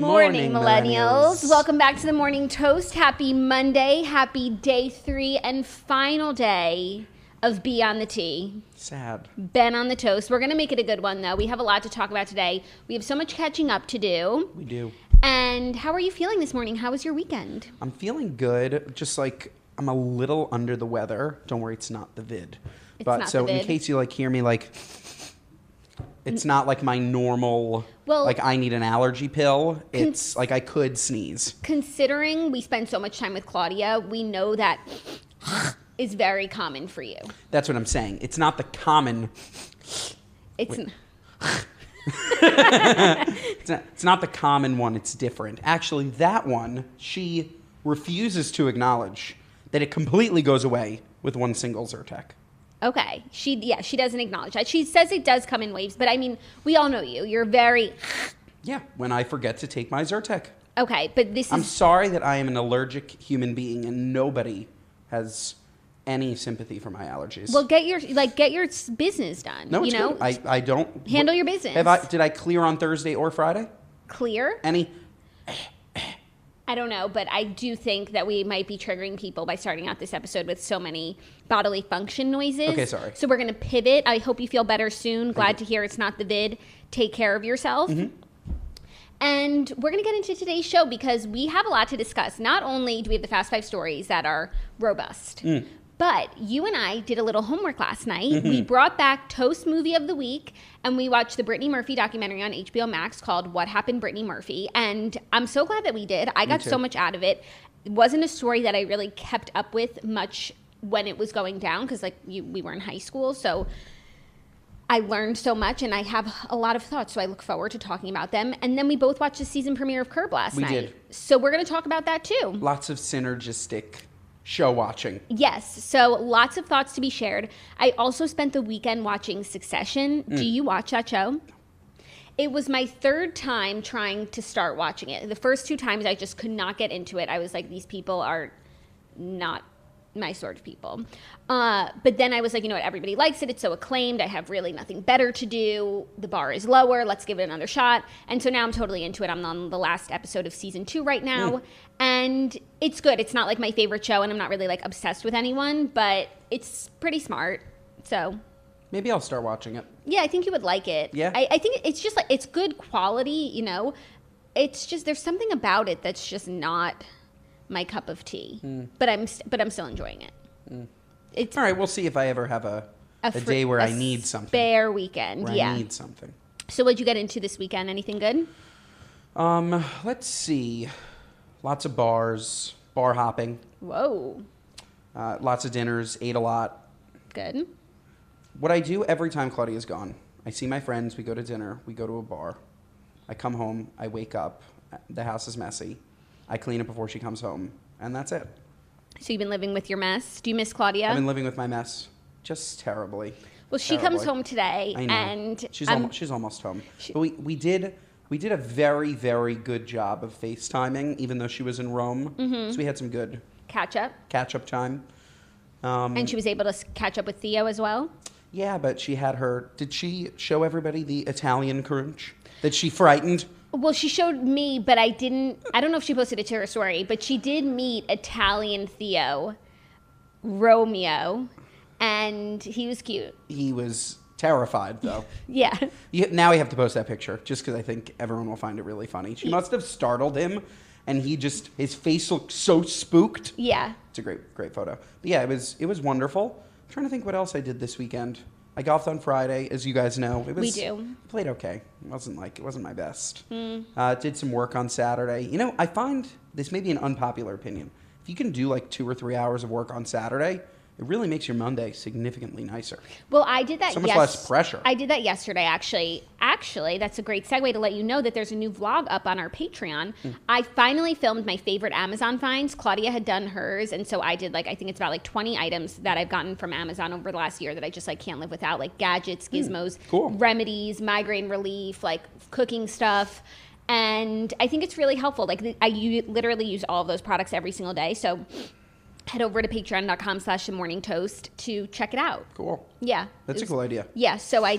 morning, millennials. Welcome back to the Morning Toast. Happy Monday. Happy day 3 and final day of Be on the Tea. Sad. Ben on the Toast. We're going to make it a good one, though. We have a lot to talk about today. We have so much catching up to do. We do. And how are you feeling this morning? How was your weekend? I'm feeling good. Just like I'm a little under the weather. Don't worry, it's not the vid. In case you hear me it's not like my normal, I need an allergy pill. It's like I could sneeze. Considering we spend so much time with Claudia, we know that is very common for you. That's what I'm saying. It's not the common. It's not the common one. It's different. Actually, that one, she refuses to acknowledge that it completely goes away with one single Zyrtec. Okay. She doesn't acknowledge that. She says it does come in waves, but I mean, we all know you. You're very... Yeah, when I forget to take my Zyrtec. Okay, but I'm sorry that I am an allergic human being and nobody has any sympathy for my allergies. Well, get your business done. No, it's good. I don't... Handle your business. Did I clear on Thursday or Friday? Clear? Any... I don't know, but I do think that we might be triggering people by starting out this episode with so many bodily function noises. Okay, sorry. So we're going to pivot. I hope you feel better soon. Glad to hear it's not the vid. Take care of yourself. Mm-hmm. And we're going to get into today's show because we have a lot to discuss. Not only do we have the Fast 5 stories that are robust, but you and I did a little homework last night. Mm-hmm. We brought back Toast Movie of the Week, and we watched the Brittany Murphy documentary on HBO Max called What Happened Brittany Murphy. And I'm so glad that we did. I got so much out of it. It wasn't a story that I really kept up with much when it was going down because we were in high school. So I learned so much, and I have a lot of thoughts. So I look forward to talking about them. And then we both watched the season premiere of Curb last night. We did. So we're going to talk about that too. Lots of synergistic show watching. Yes. So lots of thoughts to be shared. I also spent the weekend watching Succession. Do you watch that show? It was my third time trying to start watching it. The first 2 times I just could not get into it. I was like, these people are not my sort of people. But then I was like, you know what? Everybody likes it. It's so acclaimed. I have really nothing better to do. The bar is lower. Let's give it another shot. And so now I'm totally into it. I'm on the last episode of season 2 right now. And it's good. It's not like my favorite show, and I'm not really obsessed with anyone, but it's pretty smart. So maybe I'll start watching it. Yeah, I think you would like it. Yeah. I think it's just it's good quality, you know. It's just there's something about it that's just not my cup of tea. But I'm still enjoying it. It's all right. We'll see if I ever have a day where I need something. Spare weekend. I need something. So what'd you get into this weekend? Anything good? Let's see. Lots of bars, bar hopping. Whoa. Lots of dinners. Ate a lot. Good. What I do every time Claudia's gone, I see my friends. We go to dinner. We go to a bar. I come home. I wake up. The house is messy. I clean it before she comes home, and that's it. So you've been living with your mess? Do you miss Claudia? I've been living with my mess, just terribly. Well, she comes home today, I know. And she's almost home. But we did a very, very good job of FaceTiming, even though she was in Rome. Mm-hmm. So we had some good catch up time. And she was able to catch up with Theo as well. Yeah, but she had her. Did she show everybody the Italian crunch that she frightened? Well, she showed me, but I don't know if she posted it to her story, but she did meet Italian Theo, Romeo, and he was cute. He was terrified, though. Yeah. Now we have to post that picture, just because I think everyone will find it really funny. She must have startled him, and his face looked so spooked. Yeah. It's a great photo. But yeah, it was wonderful. I'm trying to think what else I did this weekend. I golfed on Friday, as you guys know. We do. Played okay. It wasn't my best. Did some work on Saturday. You know, I find this may be an unpopular opinion. If you can do 2 or 3 hours of work on Saturday, it really makes your Monday significantly nicer. Well, I did that. So much less pressure. I did that yesterday, actually. Actually, that's a great segue to let you know that there's a new vlog up on our Patreon. I finally filmed my favorite Amazon finds. Claudia had done hers, and so I did I think it's about 20 items that I've gotten from Amazon over the last year that I just can't live without, gadgets, gizmos, remedies, migraine relief, cooking stuff. And I think it's really helpful. I literally use all of those products every single day. So head over to patreon.com/themorningtoast to check it out. Cool. Yeah. That's a cool idea. Yeah. So I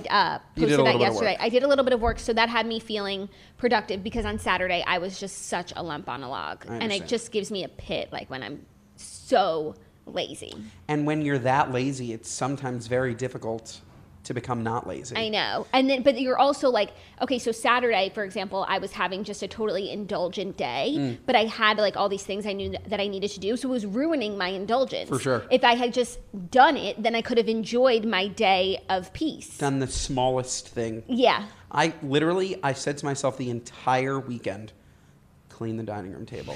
posted that yesterday. I did a little bit of work. So that had me feeling productive because on Saturday I was just such a lump on a log. And it just gives me a pit like when I'm so lazy. And when you're that lazy, it's sometimes very difficult to become not lazy. I know. And then, but you're also like, okay, so Saturday, for example, I was having just a totally indulgent day, but I had like all these things I knew that I needed to do. So it was ruining my indulgence. For sure. If I had just done it, then I could have enjoyed my day of peace. Done the smallest thing. Yeah. I said to myself the entire weekend, clean the dining room table.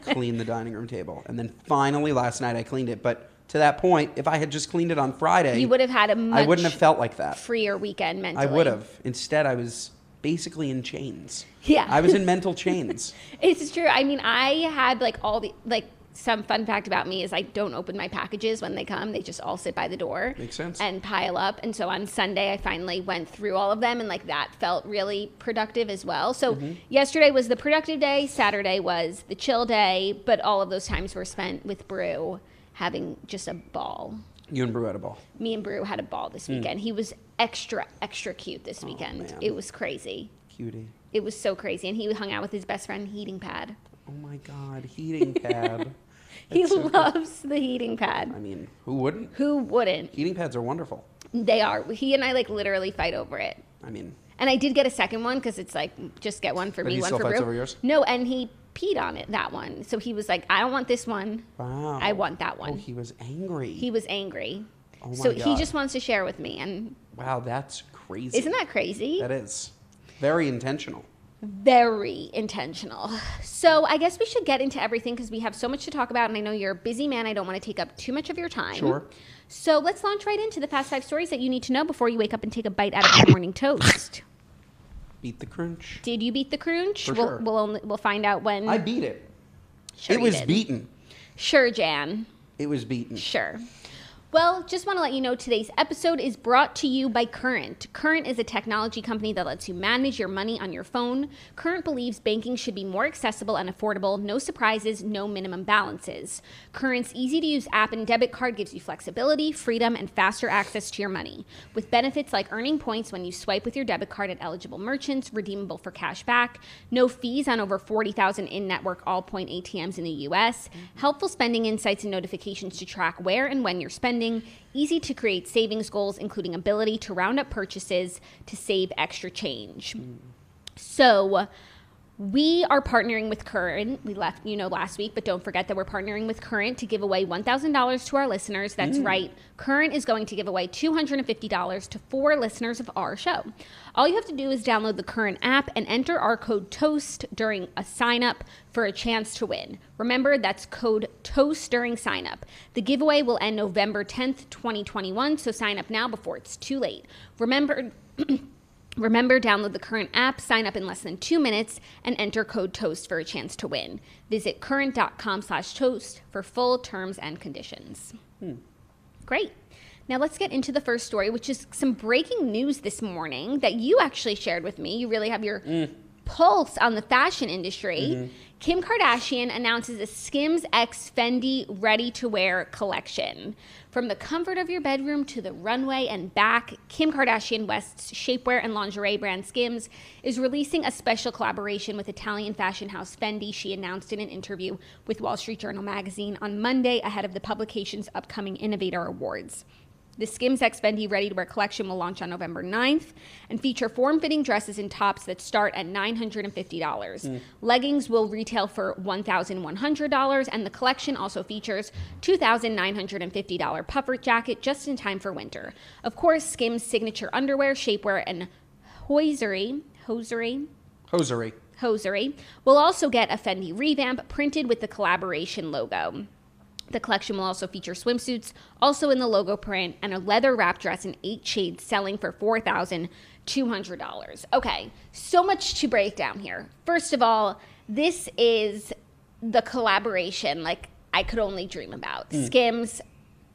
Clean the dining room table. And then finally last night I cleaned it. But to that point, if I had just cleaned it on Friday, you would have had I wouldn't have felt like that. Freer weekend mentally. I would have. Instead, I was basically in chains. Yeah. I was in mental chains. It's true. I mean, I had like all the, like, some fun fact about me is I don't open my packages when they come. They just all sit by the door. Makes sense. And pile up. And so on Sunday, I finally went through all of them. And like that felt really productive as well. So yesterday was the productive day. Saturday was the chill day. But all of those times were spent with Brew having just a ball. You and Brew had a ball. Me and Brew had a ball this weekend. He was extra cute this weekend. Man. It was crazy. Cutie. It was so crazy. And he hung out with his best friend, Heating Pad. Oh my God, Heating Pad. He loves the Heating Pad. I mean, who wouldn't? Who wouldn't? Heating pads are wonderful. They are. He and I like literally fight over it. I mean. And I did get a second one because it's like, just get one for me, one for Brew. But he still fights over yours? No, and he peed on it, that one. So he was like, I don't want this one. Wow. I want that one. Oh, he was angry. He was angry. Oh my so God. he just wants to share with me. And wow, that's crazy. Isn't that crazy? That is. Very intentional. Very intentional. So I guess we should get into everything because we have so much to talk about. And I know you're a busy man. I don't want to take up too much of your time. Sure. So let's launch right into the fast 5 stories that you need to know before you wake up and take a bite out of your morning toast. Beat the crunch. Did you beat the crunch? For sure. We'll find out when. I beat it. Sure it was beaten. Sure, Jan. It was beaten. Sure. Well, just want to let you know today's episode is brought to you by Current. Current is a technology company that lets you manage your money on your phone. Current believes banking should be more accessible and affordable. No surprises, no minimum balances. Current's easy-to-use app and debit card gives you flexibility, freedom, and faster access to your money. With benefits like earning points when you swipe with your debit card at eligible merchants, redeemable for cash back, no fees on over 40,000 in-network all-point ATMs in the U.S., helpful spending insights and notifications to track where and when you're spending, easy to create savings goals, including ability to round up purchases to save extra change. So we are partnering with Current. We left, last week, but don't forget that we're partnering with Current to give away $1,000 to our listeners. That's right. Current is going to give away $250 to 4 listeners of our show. All you have to do is download the Current app and enter our code TOAST during a sign-up for a chance to win. Remember, that's code TOAST during sign-up. The giveaway will end November 10th, 2021, so sign up now before it's too late. Remember, download the Current app, sign up in less than 2 minutes, and enter code TOAST for a chance to win. Visit current.com/toast for full terms and conditions. Great. Now let's get into the first story, which is some breaking news this morning that you actually shared with me. You really have your pulse on the fashion industry. Kim Kardashian announces a Skims x Fendi ready-to-wear collection. From the comfort of your bedroom to the runway and back, Kim Kardashian West's shapewear and lingerie brand Skims is releasing a special collaboration with Italian fashion house Fendi, she announced in an interview with Wall Street Journal magazine on Monday ahead of the publication's upcoming Innovator Awards. The Skims x Fendi ready-to-wear collection will launch on November 9th and feature form-fitting dresses and tops that start at $950. Leggings will retail for $1,100, and the collection also features $2,950 puffer jacket just in time for winter. Of course, Skims' signature underwear, shapewear, and hosiery will also get a Fendi revamp printed with the collaboration logo. The collection will also feature swimsuits, also in the logo print, and a leather wrap dress in 8 shades selling for $4,200. Okay, so much to break down here. First of all, this is the collaboration like I could only dream about. Skims,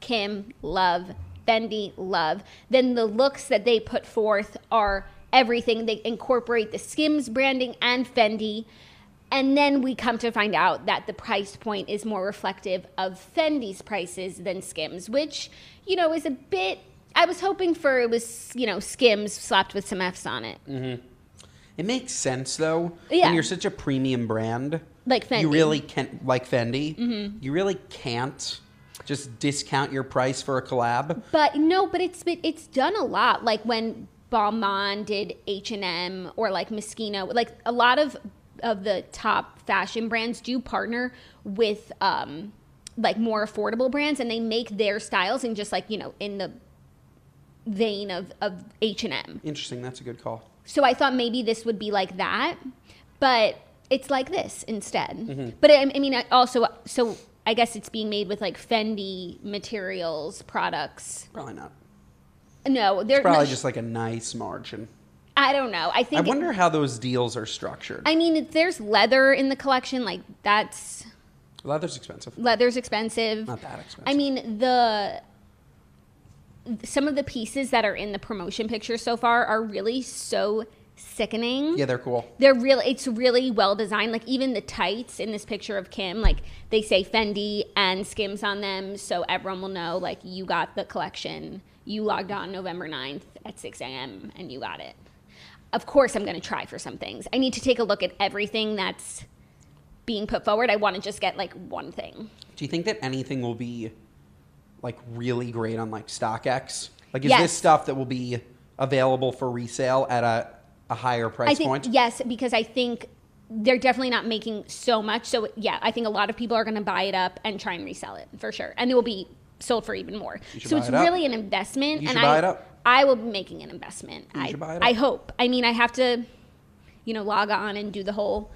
Kim, love. Fendi, love. Then the looks that they put forth are everything. They incorporate the Skims branding and Fendi. And then we come to find out that the price point is more reflective of Fendi's prices than Skims, which, you know, is a bit, I was hoping for it was, you know, Skims slapped with some F's on it. Mm-hmm. It makes sense, though. Yeah. When you're such a premium brand. Like Fendi. You really can't, like Fendi, mm-hmm. you really can't just discount your price for a collab. But no, but it's done a lot. Like when Balmain did H&M or like Moschino, like a lot of the top fashion brands do partner with like more affordable brands, and they make their styles in just like, you know, in the vein of H&M. Interesting. That's a good call. So I thought maybe this would be like that, but it's like this instead. Mm-hmm. But I mean, also, so I guess it's being made with like Fendi materials, products. Probably not. No, they're probably just like a nice margin. I don't know. I wonder how those deals are structured. I mean, if there's leather in the collection, like that's... Leather's expensive. Leather's expensive. Not that expensive. I mean, some of the pieces that are in the promotion picture so far are really so sickening. Yeah, they're cool. It's really well designed. Like even the tights in this picture of Kim, like they say Fendi and Skims on them, so everyone will know like you got the collection. You logged on November 9th at 6 a.m. and you got it. Of course, I'm going to try for some things. I need to take a look at everything that's being put forward. I want to just get like one thing. Do you think that anything will be like really great on like StockX? Like, is Yes. this stuff that will be available for resale at a higher price point? Yes, because I think they're definitely not making so much. So yeah, I think a lot of people are going to buy it up and try and resell it for sure. And it will be sold for even more. So it's really an investment. You should buy it up. I will be making an investment. You should buy it up. I hope. I mean, I have to, you know, log on and do the whole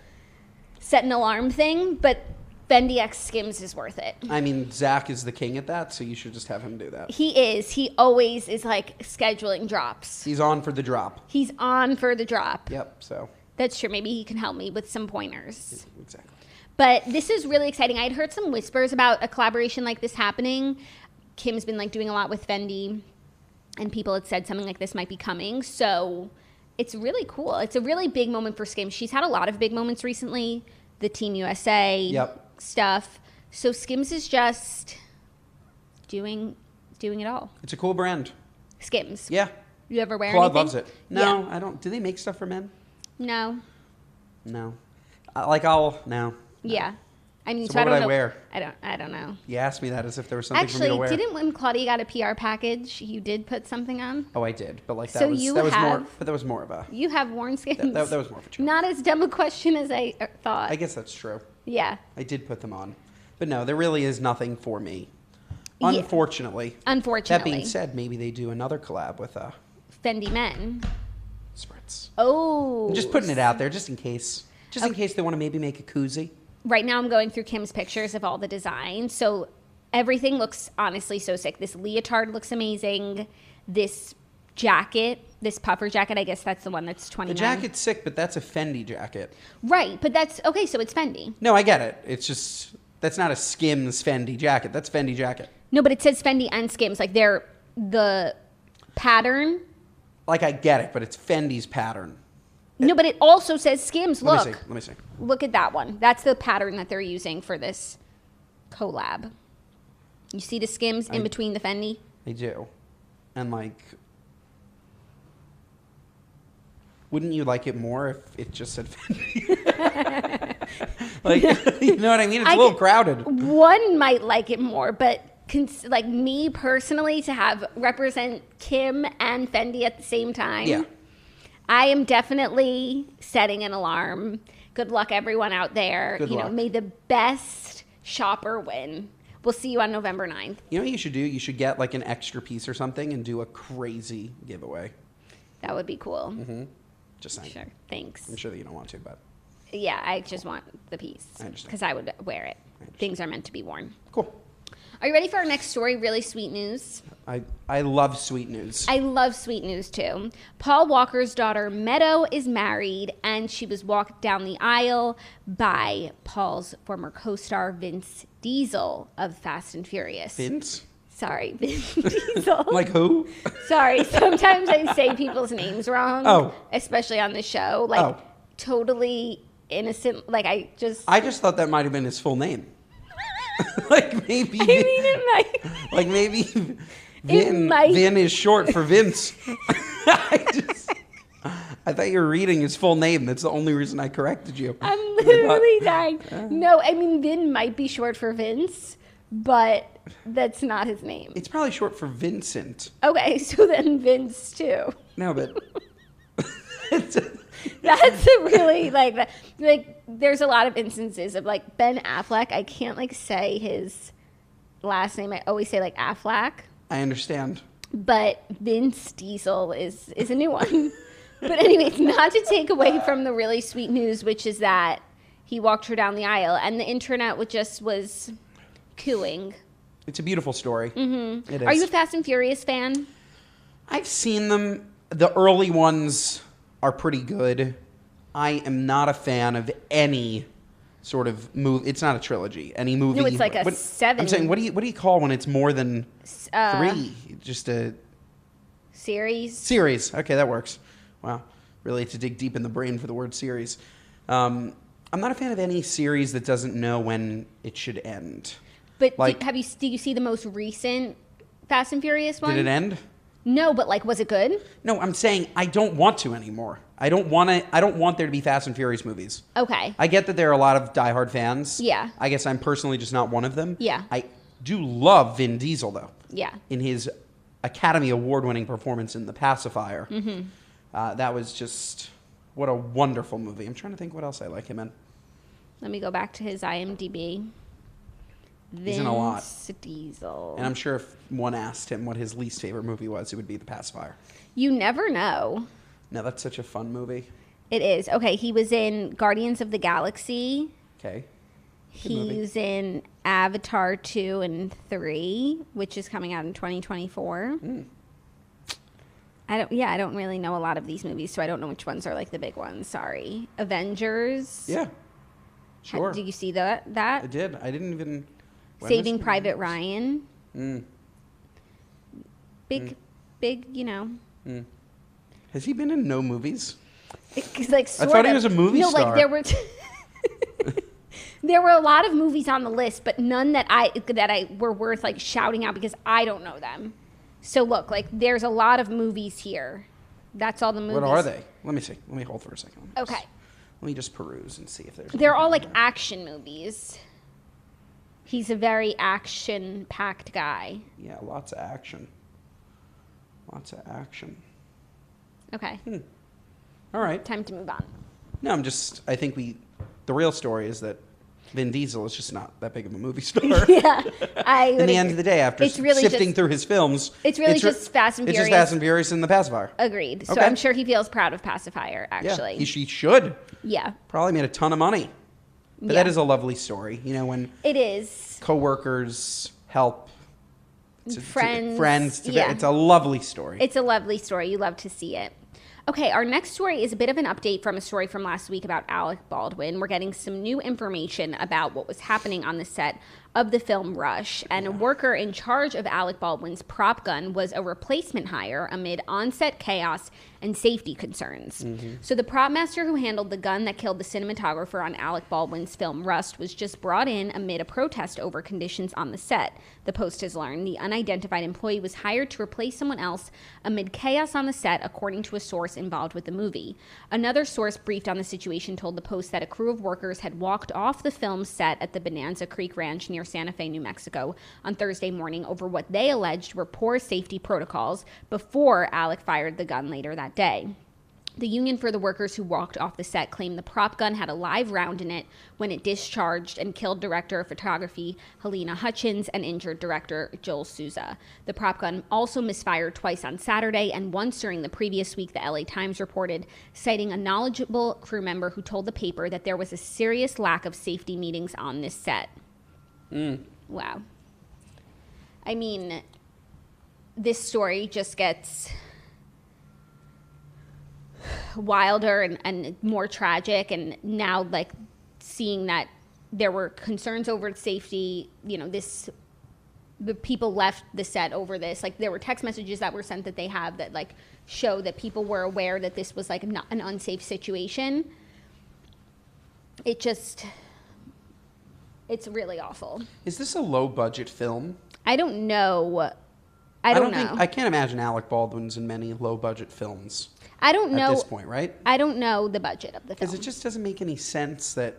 set an alarm thing, but Fendi X Skims is worth it. I mean, Zach is the king at that, so you should just have him do that. He is. He always is like scheduling drops. He's on for the drop. He's on for the drop. Yep, so. That's true. Maybe he can help me with some pointers. Exactly. But this is really exciting. I'd heard some whispers about a collaboration like this happening. Kim's been like doing a lot with Fendi, and people had said something like this might be coming. So it's really cool. It's a really big moment for Skims. She's had a lot of big moments recently. The Team USA stuff. So Skims is just doing it all. It's a cool brand. Skims. Yeah. You ever wear Claude anything? loves it. No, Yeah. I don't. Do they make stuff for men? No. No. No. Yeah. I mean, So what I don't would I know. wear? I don't know. You asked me that as if there was something for me to wear. Actually, didn't when Claudia got a PR package, you did put something on? Oh, I did, but like that So was you that was more. have- But that was more of a. You have worn Skims. That was more of a joke. Not as dumb a question as I thought. I guess that's true. Yeah. I did put them on, but no, there really is nothing for me. Yeah. Unfortunately. Unfortunately. That being said, maybe they do another collab with Fendi Men. Spritz. Oh. I'm just putting it out there, just in case. Just in case they want to maybe make a koozie. Right now I'm going through Kim's pictures of all the designs. So everything looks honestly so sick. This leotard looks amazing. This jacket, this puffer jacket, I guess that's the one that's $29. The jacket's sick, but that's a Fendi jacket. Right, but that's okay, so it's Fendi. No, I get it. It's just that's not a Skims Fendi jacket. That's Fendi jacket. No, but it says Fendi and Skims. Like they're the pattern. Like I get it, but it's Fendi's pattern. No, but it also says Skims. Look. Let me see. Look at that one. That's the pattern that they're using for this collab. You see the Skims in between the Fendi? They do. And like, wouldn't you like it more if it just said Fendi? Like, you know what I mean? It's a little crowded. One might like it more, but like me personally, to have represent Kim and Fendi at the same time. Yeah. I am definitely setting an alarm. Good luck, everyone out there. Good luck. May the best shopper win. We'll see you on November 9th. You know what you should do? You should get like an extra piece or something and do a crazy giveaway. That would be cool. Mm-hmm. Just saying. Sure. Thanks. I'm sure that you don't want to, but. Yeah, I just want the piece. I understand. Because I would wear it. Things are meant to be worn. Cool. Are you ready for our next story? Really sweet news. I love sweet news. I love sweet news too. Paul Walker's daughter Meadow is married, and she was walked down the aisle by Paul's former co-star Vince Diesel of Fast and Furious. Vince? Sorry, Vince Diesel. Like who? Sorry, sometimes I say people's names wrong. Oh. Especially on the show. Like totally innocent. Like, I just thought that might have been his full name. Like, maybe. I mean, it might. Like, maybe Vin is short for Vince. I thought you were reading his full name. That's the only reason I corrected you. I'm literally dying. No, I mean, Vin might be short for Vince, but that's not his name. It's probably short for Vincent. Okay, so then Vince too. No, but that's a really like there's a lot of instances of like Ben Affleck. I can't like say his last name. I always say like Affleck. I understand. But Vince Diesel is a new one. But anyways, not to take away from the really sweet news, which is that he walked her down the aisle, and the internet was cooing. It's a beautiful story. Mm-hmm. It is. Are you a Fast and Furious fan? I've seen them. The early ones are pretty good. I am not a fan of any sort of movie. It's not a trilogy. Any movie. No, it's like a 7. I'm saying, what do you call when it's more than 3? Just a series. Series. Okay, that works. Wow, really had to dig deep in the brain for the word series. I'm not a fan of any series that doesn't know when it should end. But like, do you see the most recent Fast and Furious one? Did it end? No, but like, was it good? No, I'm saying I don't want to anymore. I don't want there to be Fast and Furious movies. Okay. I get that there are a lot of diehard fans. Yeah. I guess I'm personally just not one of them. Yeah. I do love Vin Diesel though. Yeah. In his Academy Award-winning performance in The Pacifier. Mm-hmm. That was just, what a wonderful movie. I'm trying to think what else I like him in. Let me go back to his IMDb. He's in a lot. Vince Diesel. And I'm sure if one asked him what his least favorite movie was, it would be The Pacifier. You never know. No, that's such a fun movie. It is. Okay, he was in Guardians of the Galaxy. Okay. He's in Avatar 2 and 3, which is coming out in 2024. I don't really know a lot of these movies, so I don't know which ones are like the big ones. Sorry. Avengers. Yeah. Sure. Did you see that? I did. I didn't even. Saving Private Ryan. Big, you know. Has he been in no movies? Like, I thought he was a movie star. No, like there were. There were a lot of movies on the list, but none that I were worth like shouting out because I don't know them. So look, like there's a lot of movies here. That's all the movies. What are they? Let me see. Let me hold for a second. Okay. Let me just peruse and see if there's. They're all like action movies. He's a very action-packed guy. Yeah, lots of action. Lots of action. Okay. All right. Time to move on. No, I think the real story is that Vin Diesel is just not that big of a movie star. Yeah. In the end of the day, after sifting through his films. It's really just Fast and Furious. It's just Fast and Furious and The Pacifier. Agreed. So okay. I'm sure he feels proud of Pacifier, actually. Yeah, he should. Yeah. Probably made a ton of money. But that is a lovely story. You know, when it is. Coworkers help friends. Yeah. It's a lovely story. It's a lovely story. You love to see it. Okay, our next story is a bit of an update from a story from last week about Alec Baldwin. We're getting some new information about what was happening on the set of the film Rush, and a worker in charge of Alec Baldwin's prop gun was a replacement hire amid on-set chaos and safety concerns. So the prop master who handled the gun that killed the cinematographer on Alec Baldwin's film Rust was just brought in amid a protest over conditions on the set. The Post has learned the unidentified employee was hired to replace someone else amid chaos on the set, according to a source involved with the movie. Another source briefed on the situation told the Post that a crew of workers had walked off the film's set at the Bonanza Creek Ranch near Santa Fe, New Mexico on Thursday morning over what they alleged were poor safety protocols before Alec fired the gun later that day. The union for the workers who walked off the set claimed the prop gun had a live round in it when it discharged and killed director of photography Helena Hutchins and injured director Joel Souza. The prop gun also misfired twice on Saturday and once during the previous week, the LA Times reported, citing a knowledgeable crew member who told the paper that there was a serious lack of safety meetings on this set. Wow. I mean, this story just gets wilder and more tragic, and now like seeing that there were concerns over safety, you know, the people left the set over this. Like there were text messages that were sent that they have that like show that people were aware that this was like not an unsafe situation. it's really awful. Is this a low-budget film? I don't know. I don't know. I can't imagine Alec Baldwin's in many low-budget films. I don't know. At this point, right? I don't know the budget of the film. Because it just doesn't make any sense that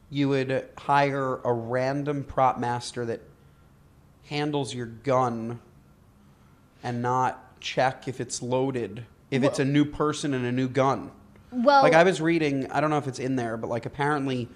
you would hire a random prop master that handles your gun and not check if it's loaded, if it's a new person and a new gun. Well, like I was reading, I don't know if it's in there, but like apparently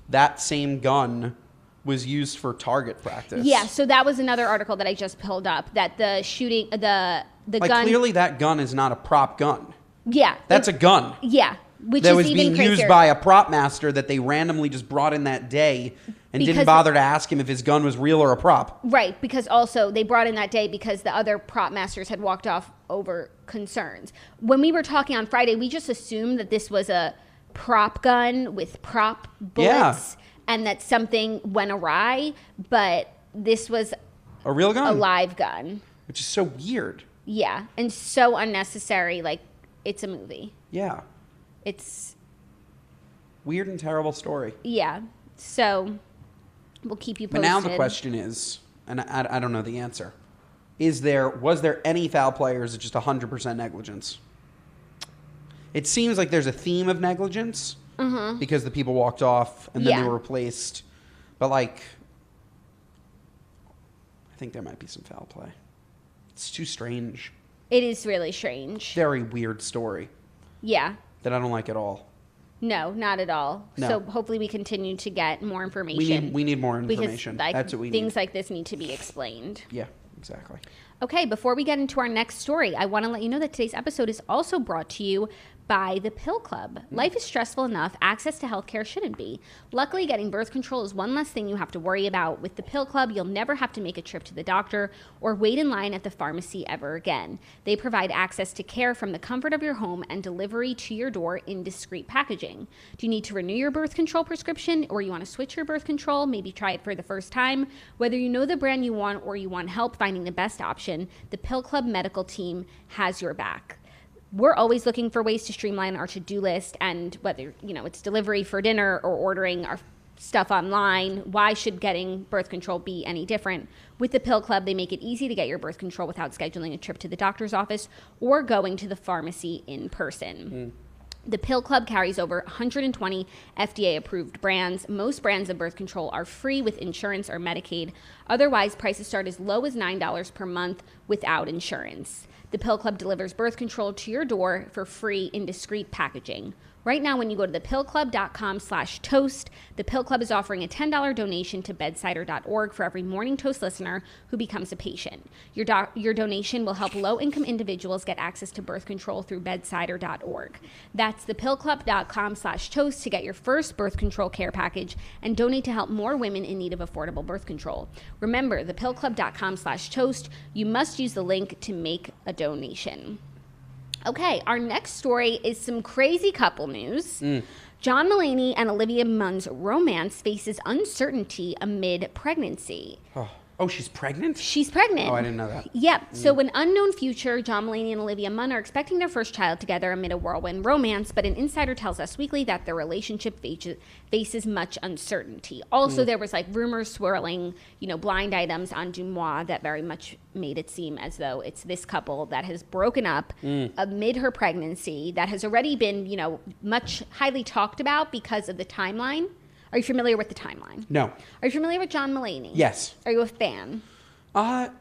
that same gun was used for target practice. Yeah, so that was another article that I just pulled up, that the shooting, the like gun... clearly that gun is not a prop gun. Yeah. That's a gun. Yeah, which that is was even being crazier. used by a prop master that they randomly just brought in that day and didn't bother to ask him if his gun was real or a prop. Right, because also they brought in that day because the other prop masters had walked off over concerns. When we were talking on Friday, we just assumed that this was a prop gun with prop bullets and that something went awry, but this was a real gun, a live gun. Which is so weird. Yeah, and so unnecessary. Like, it's a movie. Yeah. It's... weird and terrible story. Yeah, so... we'll keep you posted. But now the question is, and I don't know the answer, was there any foul play or is it just 100% negligence? It seems like there's a theme of negligence because the people walked off and then they were replaced. But like, I think there might be some foul play. It's too strange. It is really strange. Very weird story. Yeah. That I don't like at all. No, not at all. No. So hopefully we continue to get more information. We need more information. Because, that's what we need. Things like this need to be explained. Yeah, exactly. Okay, before we get into our next story, I want to let you know that today's episode is also brought to you by the Pill Club. Life is stressful enough. Access to healthcare shouldn't be. Luckily, getting birth control is one less thing you have to worry about. With the Pill Club, you'll never have to make a trip to the doctor or wait in line at the pharmacy ever again. They provide access to care from the comfort of your home and delivery to your door in discreet packaging. Do you need to renew your birth control prescription or you want to switch your birth control? Maybe try it for the first time. Whether you know the brand you want or you want help finding the best option, the Pill Club medical team has your back. We're always looking for ways to streamline our to-do list, and whether, it's delivery for dinner or ordering our stuff online, why should getting birth control be any different? With the Pill Club, they make it easy to get your birth control without scheduling a trip to the doctor's office or going to the pharmacy in person. The Pill Club carries over 120 FDA-approved brands. Most brands of birth control are free with insurance or Medicaid. Otherwise, prices start as low as $9 per month without insurance. The Pill Club delivers birth control to your door for free in discreet packaging. Right now, when you go to thepillclub.com/toast, the Pill Club is offering a $10 donation to bedsider.org for every Morning Toast listener who becomes a patient. Your donation will help low-income individuals get access to birth control through bedsider.org. That's thepillclub.com/toast to get your first birth control care package and donate to help more women in need of affordable birth control. Remember, thepillclub.com/toast. You must use the link to make a donation. Okay, our next story is some crazy couple news. John Mulaney and Olivia Munn's romance faces uncertainty amid pregnancy. Oh, she's pregnant? She's pregnant. Oh, I didn't know that. Yep. So in unknown future, John Mulaney and Olivia Munn are expecting their first child together amid a whirlwind romance, but an insider tells Us Weekly that their relationship faces much uncertainty. Also, there was like rumors swirling, blind items on Dumois that very much made it seem as though it's this couple that has broken up amid her pregnancy that has already been, much highly talked about because of the timeline. Are you familiar with the timeline? No. Are you familiar with John Mulaney? Yes. Are you a fan? I've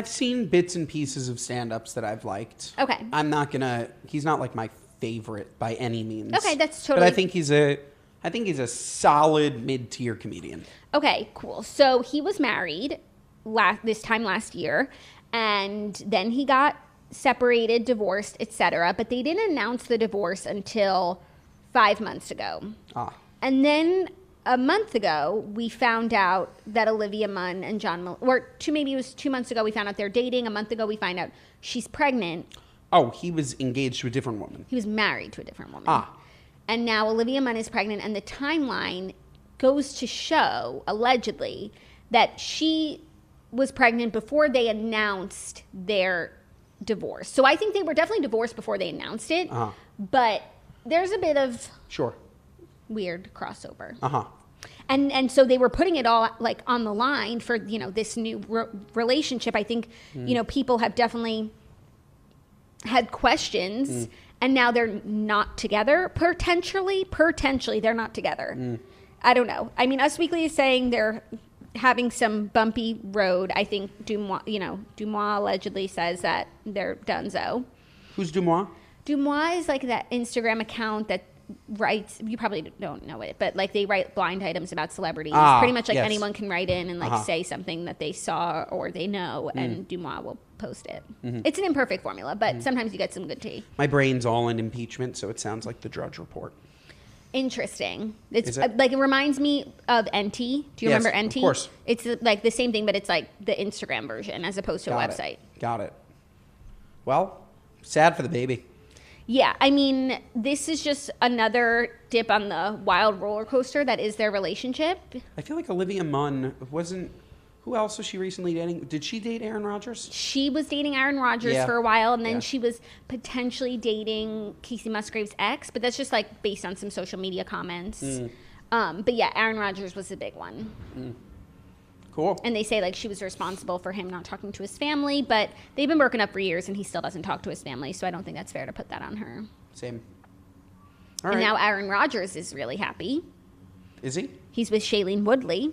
seen bits and pieces of stand-ups that I've liked. Okay. He's not like my favorite by any means. Okay, that's totally. But I think he's a solid mid-tier comedian. Okay, cool. So he was married this time last year, and then he got separated, divorced, etc. But they didn't announce the divorce until 5 months ago. And then a month ago, we found out that Olivia Munn and maybe it was 2 months ago, we found out they're dating. A month ago, we find out she's pregnant. Oh, he was engaged to a different woman. He was married to a different woman. And now Olivia Munn is pregnant, and the timeline goes to show, allegedly, that she was pregnant before they announced their divorce. So I think they were definitely divorced before they announced it. But there's a bit of... Sure. weird crossover. Uh-huh. And so they were putting it all like on the line for, you know, this new relationship. I think, you know, people have definitely had questions and now they're not together. Potentially they're not together. I don't know. I mean, Us Weekly is saying they're having some bumpy road. I think Dumois allegedly says that they're donezo. Who's Dumois? Dumois is like that Instagram account that writes, you probably don't know it, but like they write blind items about celebrities. Pretty much like anyone can write in and like say something that they saw or they know, and Dumois will post it. It's an imperfect formula, but sometimes you get some good tea. My brain's all in impeachment, so it sounds like the Drudge Report. Interesting. It's like, it reminds me of NT. Do you remember NT? Of course. It's like the same thing, but it's like the Instagram version as opposed to a website. Got it. Well, sad for the baby. Yeah, I mean, this is just another dip on the wild roller coaster that is their relationship. I feel like Olivia Munn wasn't... Who else was she recently dating? Did she date Aaron Rodgers? She was dating Aaron Rodgers for a while, and then she was potentially dating Casey Musgrave's ex, but that's just like based on some social media comments. But yeah, Aaron Rodgers was the big one. Cool. And they say like she was responsible for him not talking to his family, but they've been broken up for years and he still doesn't talk to his family, so I don't think that's fair to put that on her. Same. All right. And now Aaron Rodgers is really happy. Is he? He's with Shailene Woodley.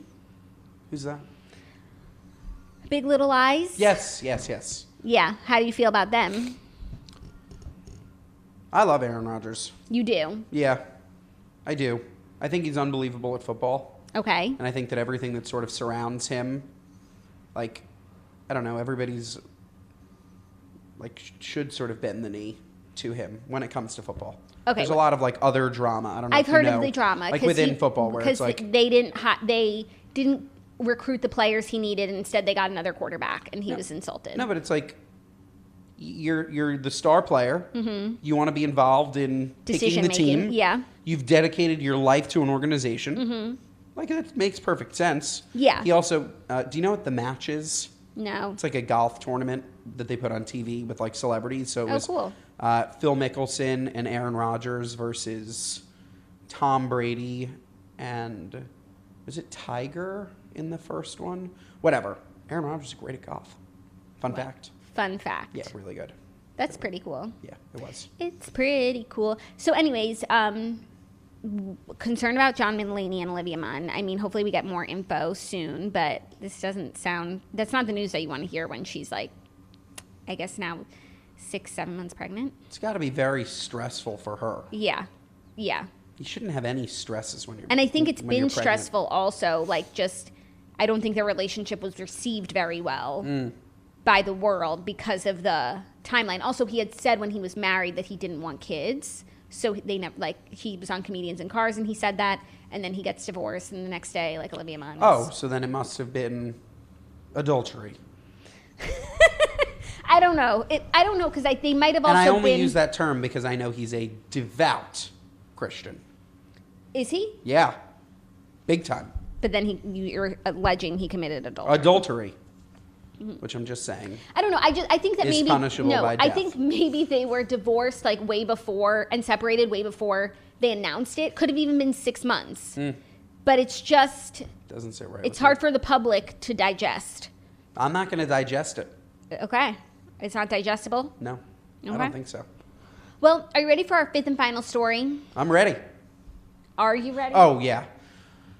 Who's that? Big Little Lies? Yes. Yeah. How do you feel about them? I love Aaron Rodgers. You do? Yeah, I do. I think he's unbelievable at football. Okay. And I think that everything that sort of surrounds him, like, I don't know, everybody's, like, should sort of bend the knee to him when it comes to football. Okay. There's a lot of, like, other drama. I don't know I've heard of the drama. Like, within football, where it's like... they didn't recruit the players he needed, and instead they got another quarterback, and he was insulted. No, but it's like, you're the star player. You want to be involved in picking the team. Yeah. You've dedicated your life to an organization. Like, that makes perfect sense. Yeah. He also, do you know what The Match is? No. It's like a golf tournament that they put on TV with like celebrities. So it was cool. Phil Mickelson and Aaron Rodgers versus Tom Brady and was it Tiger in the first one? Whatever. Aaron Rodgers is great at golf. Fun fact. Fun fact. Yeah, really good. That's pretty cool. Yeah, it was. It's pretty cool. So anyways, concerned about John Mulaney and Olivia Munn. I mean, hopefully we get more info soon, but this doesn't sound... That's not the news that you want to hear when she's like, I guess now 6-7 months pregnant. It's got to be very stressful for her. Yeah. You shouldn't have any stresses when you're And I think it's been stressful also. Like, just... I don't think their relationship was received very well by the world because of the timeline. Also, he had said when he was married that he didn't want kids. So they never, like, he was on Comedians in Cars and he said that, and then he gets divorced, and the next day, like, Olivia Munn. Oh, so then it must have been adultery. I don't know. I don't know, because they might have also been... And I only use that term because I know he's a devout Christian. Is he? Yeah. Big time. But then you're alleging he committed adultery. Adultery. Which I'm just saying. I don't know. I think that is maybe punishable by death. I think maybe they were divorced like way before and separated way before they announced it. Could have even been 6 months. But it's just doesn't sit right. It's hard for the public to digest. I'm not going to digest it. Okay. It's not digestible? No. Okay. I don't think so. Well, are you ready for our fifth and final story? I'm ready. Are you ready? Oh yeah.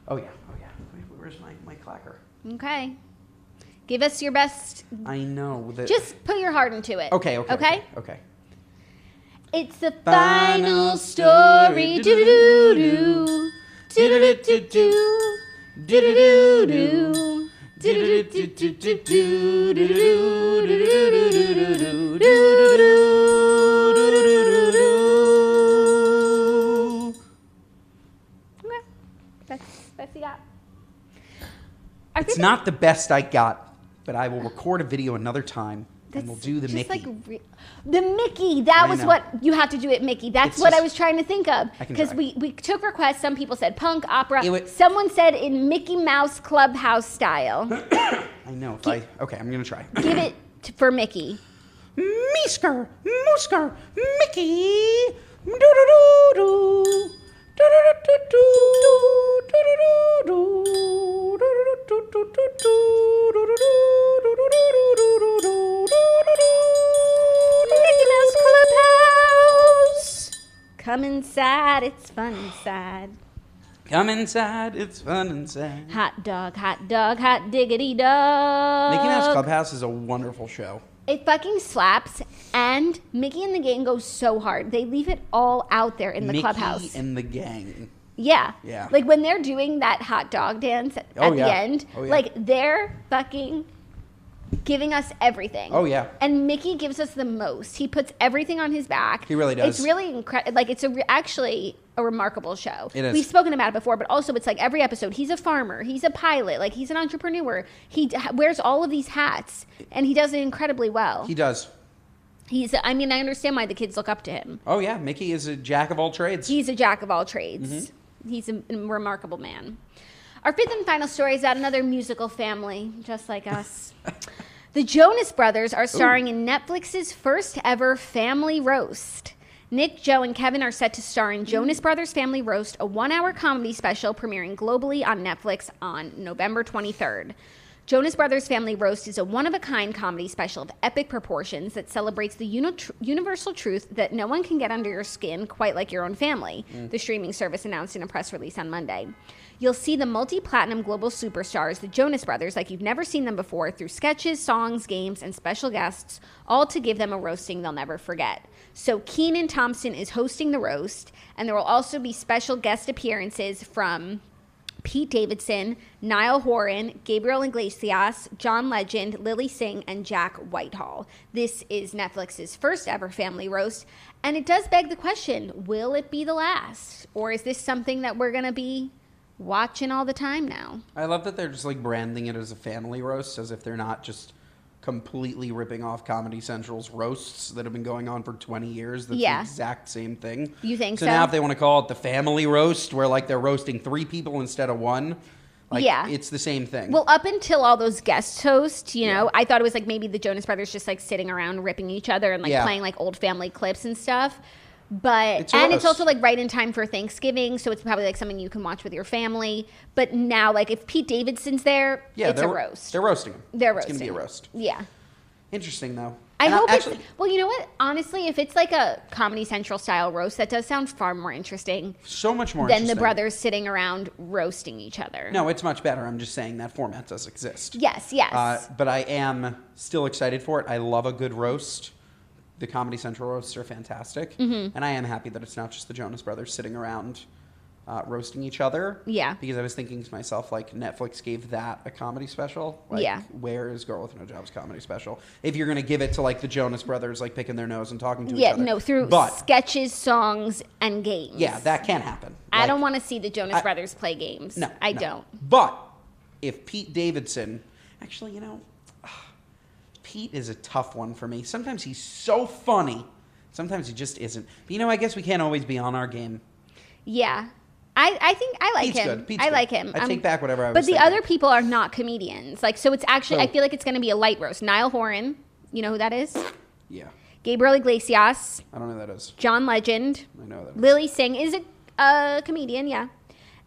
Where's my clacker? Okay. Give us your best. I know. Just put your heart into it. Okay. It's the final story. Do-do-do-do. Do-do-do-do-do. Do-do-do-do. Okay. That's you got. It's not the best I got, but I will record a video another time, and we'll do the Mickey. The Mickey. That was what you have to do at Mickey. That's what I was trying to think of. Because we took requests. Some people said punk, opera. Someone said in Mickey Mouse Clubhouse style. I know. I'm going to try. Give it for Mickey. Meesker, Moosker, Mickey. Do-do-do-do. Clubhouse. Come inside, it's fun inside. Come inside, it's fun inside. Hot dog, hot diggity dog. Mickey Mouse Clubhouse is a wonderful show. It fucking slaps, and Mickey and the gang go so hard. They leave it all out there in the clubhouse. Mickey and the gang. Yeah. Yeah. Like when they're doing that hot dog dance at the end, like they're fucking giving us everything. Oh, yeah. And Mickey gives us the most. He puts everything on his back. He really does. It's really incredible. Like, it's actually a remarkable show. It is. We've spoken about it before, but also it's like every episode, he's a farmer, he's a pilot, like he's an entrepreneur. He wears all of these hats, and he does it incredibly well. He does. I understand why the kids look up to him. Oh, yeah. Mickey is a jack of all trades. He's a jack of all trades. Mm-hmm. He's a remarkable man. Our fifth and final story is about another musical family, just like us. The Jonas Brothers are starring in Netflix's first ever family roast. Nick, Joe, and Kevin are set to star in Jonas Brothers Family Roast, a 1-hour comedy special premiering globally on Netflix on November 23rd. Jonas Brothers Family Roast is a one-of-a-kind comedy special of epic proportions that celebrates the universal truth that no one can get under your skin quite like your own family, the streaming service announced in a press release on Monday. You'll see the multi-platinum global superstars, the Jonas Brothers, like you've never seen them before, through sketches, songs, games, and special guests, all to give them a roasting they'll never forget. So Kenan Thompson is hosting the roast, and there will also be special guest appearances from Pete Davidson, Niall Horan, Gabriel Iglesias, John Legend, Lily Singh, and Jack Whitehall. This is Netflix's first ever family roast, and it does beg the question, will it be the last? Or is this something that we're going to be watching all the time now? I love that they're just like branding it as a family roast, as if they're not just completely ripping off Comedy Central's roasts that have been going on for 20 years. That's the exact same thing. You think so? So now if they want to call it the family roast, where like they're roasting 3 people instead of 1, like it's the same thing. Well, up until all those guest hosts, you know, I thought it was like maybe the Jonas Brothers just like sitting around ripping each other and like playing like old family clips and stuff. But it's also like right in time for Thanksgiving, so it's probably like something you can watch with your family. But now, like if Pete Davidson's there, it's a roast. They're roasting him. They're roasting. It's gonna be a roast. Yeah. Interesting though. I hope actually, well, you know what? Honestly, if it's like a Comedy Central style roast, that does sound far more interesting. So much more than the brothers sitting around roasting each other. No, it's much better. I'm just saying that format does exist. Yes, yes. But I am still excited for it. I love a good roast. The Comedy Central roasts are fantastic. And I am happy that it's not just the Jonas Brothers sitting around roasting each other. Yeah. Because I was thinking to myself, like, Netflix gave that a comedy special. Like, where is Girl with No Job's comedy special? If you're going to give it to, like, the Jonas Brothers, like, picking their nose and talking to each other. Yeah, no, through sketches, songs, and games. Yeah, that can't happen. I don't want to see the Jonas Brothers play games. No, I don't. But if Pete Davidson... Actually, you know... Pete is a tough one for me. Sometimes he's so funny. Sometimes he just isn't. But, you know, I guess we can't always be on our game. Yeah. I think I like Pete's him. Good. Pete's I good. like him. I take back whatever I was But the thinking. other people are not comedians. Like, so it's actually, I feel like it's going to be a light roast. Niall Horan, you know who that is? Yeah. Gabriel Iglesias. I don't know who that is. John Legend. I know that is. Lily Singh is a comedian, yeah.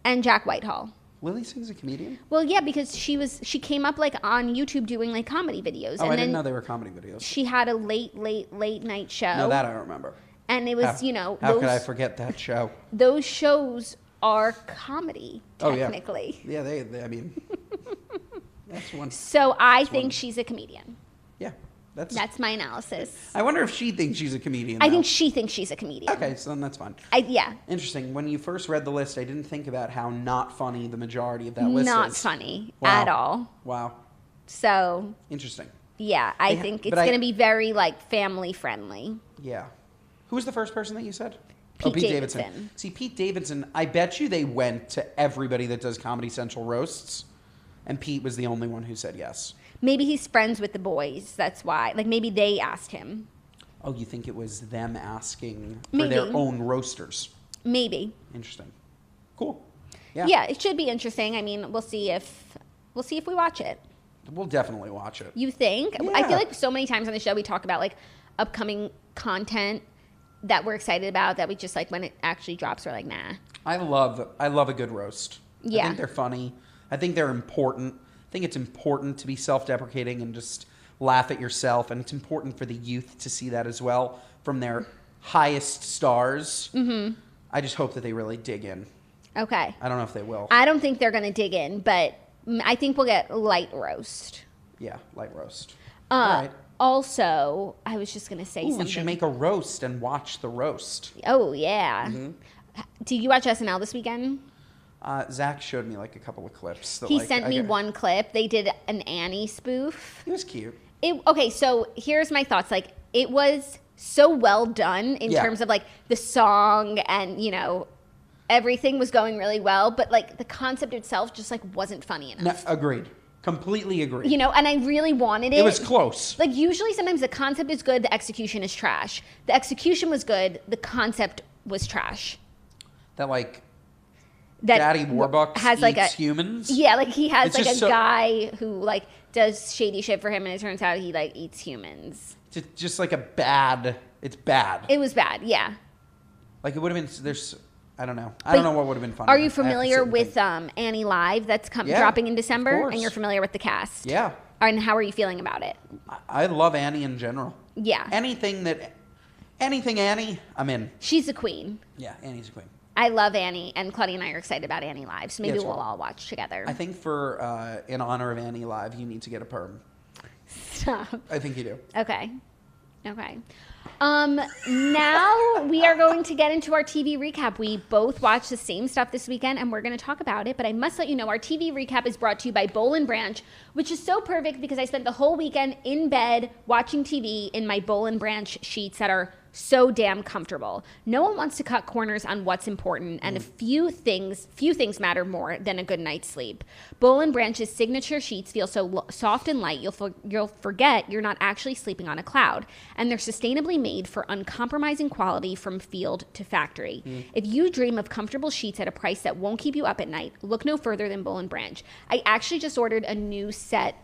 And Jack Whitehall. Lily Singh's a comedian? Well, yeah, because she came up like on YouTube doing like comedy videos. Oh, and I didn't know they were comedy videos. She had a late night show. No, that I don't remember. And it was, you know, how could I forget that show? Those shows are comedy, technically. Oh, yeah. Yeah, they I mean, that's one. So I think she's a comedian. Yeah. That's my analysis. I wonder if she thinks she's a comedian. I think she thinks she's a comedian. Okay, so then that's fine. Yeah. Interesting. When you first read the list, I didn't think about how not funny the majority of that list is. Not funny at all. Wow. So. Interesting. Yeah, I think it's going to be very like family friendly. Yeah. Who was the first person that you said? Pete Davidson. See, Pete Davidson, I bet you they went to everybody that does Comedy Central roasts, and Pete was the only one who said yes. Maybe he's friends with the boys. That's why. Like, maybe they asked him. Oh, you think it was them asking for their own roasters? Maybe. Interesting. Cool. Yeah. Yeah, it should be interesting. I mean, we'll see if we watch it. We'll definitely watch it. You think? Yeah. I feel like so many times on the show we talk about, like, upcoming content, that we're excited about that we just like when it actually drops, we're like, nah. I love a good roast. Yeah. I think they're funny. I think they're important. I think it's important to be self-deprecating and just laugh at yourself. And it's important for the youth to see that as well from their highest stars. Mm-hmm. I just hope that they really dig in. Okay. I don't know if they will. I don't think they're going to dig in, but I think we'll get light roast. Yeah, light roast. All right. Also, I was just going to say something. We should make a roast and watch the roast. Oh, yeah. Mm-hmm. Did you watch SNL this weekend? Zach showed me like a couple of clips. He sent me one clip. They did an Annie spoof. It was cute. Okay, so here's my thoughts. Like, it was so well done in terms of like the song and, you know, everything was going really well. But like the concept itself just like wasn't funny enough. No, agreed. Completely agreed. You know, and I really wanted it. It was close. Like usually sometimes the concept is good, the execution is trash. The execution was good, the concept was trash. That like Daddy Warbucks has like eats humans. Yeah, like he has like a guy who like does shady shit for him, and it turns out he like eats humans. It's just like it's bad. It was bad, yeah. Like it would have been. I don't know. I don't know what would have been funny. Are you familiar with Annie Live that's dropping in December? And you're familiar with the cast? Yeah. And how are you feeling about it? I love Annie in general. Yeah. Anything Annie, I'm in. She's a queen. Yeah, Annie's a queen. I love Annie, and Claudia and I are excited about Annie Live, so maybe we'll all watch together. I think for in honor of Annie Live, you need to get a perm. Stop. I think you do. Okay. Now we are going to get into our TV recap. We both watched the same stuff this weekend, and we're going to talk about it. But I must let you know, our TV recap is brought to you by Boll Branch, which is so perfect because I spent the whole weekend in bed watching TV in my Boll Branch sheets that are so damn comfortable. No one wants to cut corners on what's important, and a few things matter more than a good night's sleep. Boll Branch's signature sheets feel so soft and light, you'll forget you're not actually sleeping on a cloud. And they're sustainably made for uncompromising quality from field to factory. If you dream of comfortable sheets at a price that won't keep you up at night, look no further than Boll Branch. I actually just ordered a new set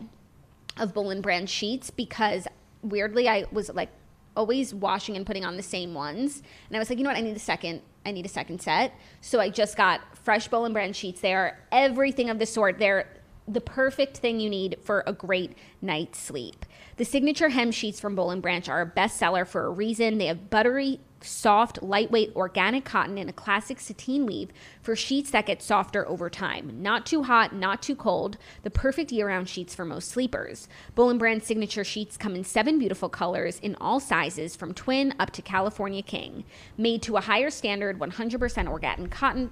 of Boll Branch sheets because weirdly I was like always washing and putting on the same ones. And I was like, you know what? I need a second set. So I just got fresh Boll Branch sheets. They are everything of the sort. They're the perfect thing you need for a great night's sleep. The signature hem sheets from Boll Branch are a bestseller for a reason. They have buttery, soft, lightweight, organic cotton in a classic sateen weave for sheets that get softer over time. Not too hot, not too cold. The perfect year-round sheets for most sleepers. Boll Branch signature sheets come in 7 beautiful colors in all sizes from twin up to California King. Made to a higher standard, 100% organic cotton,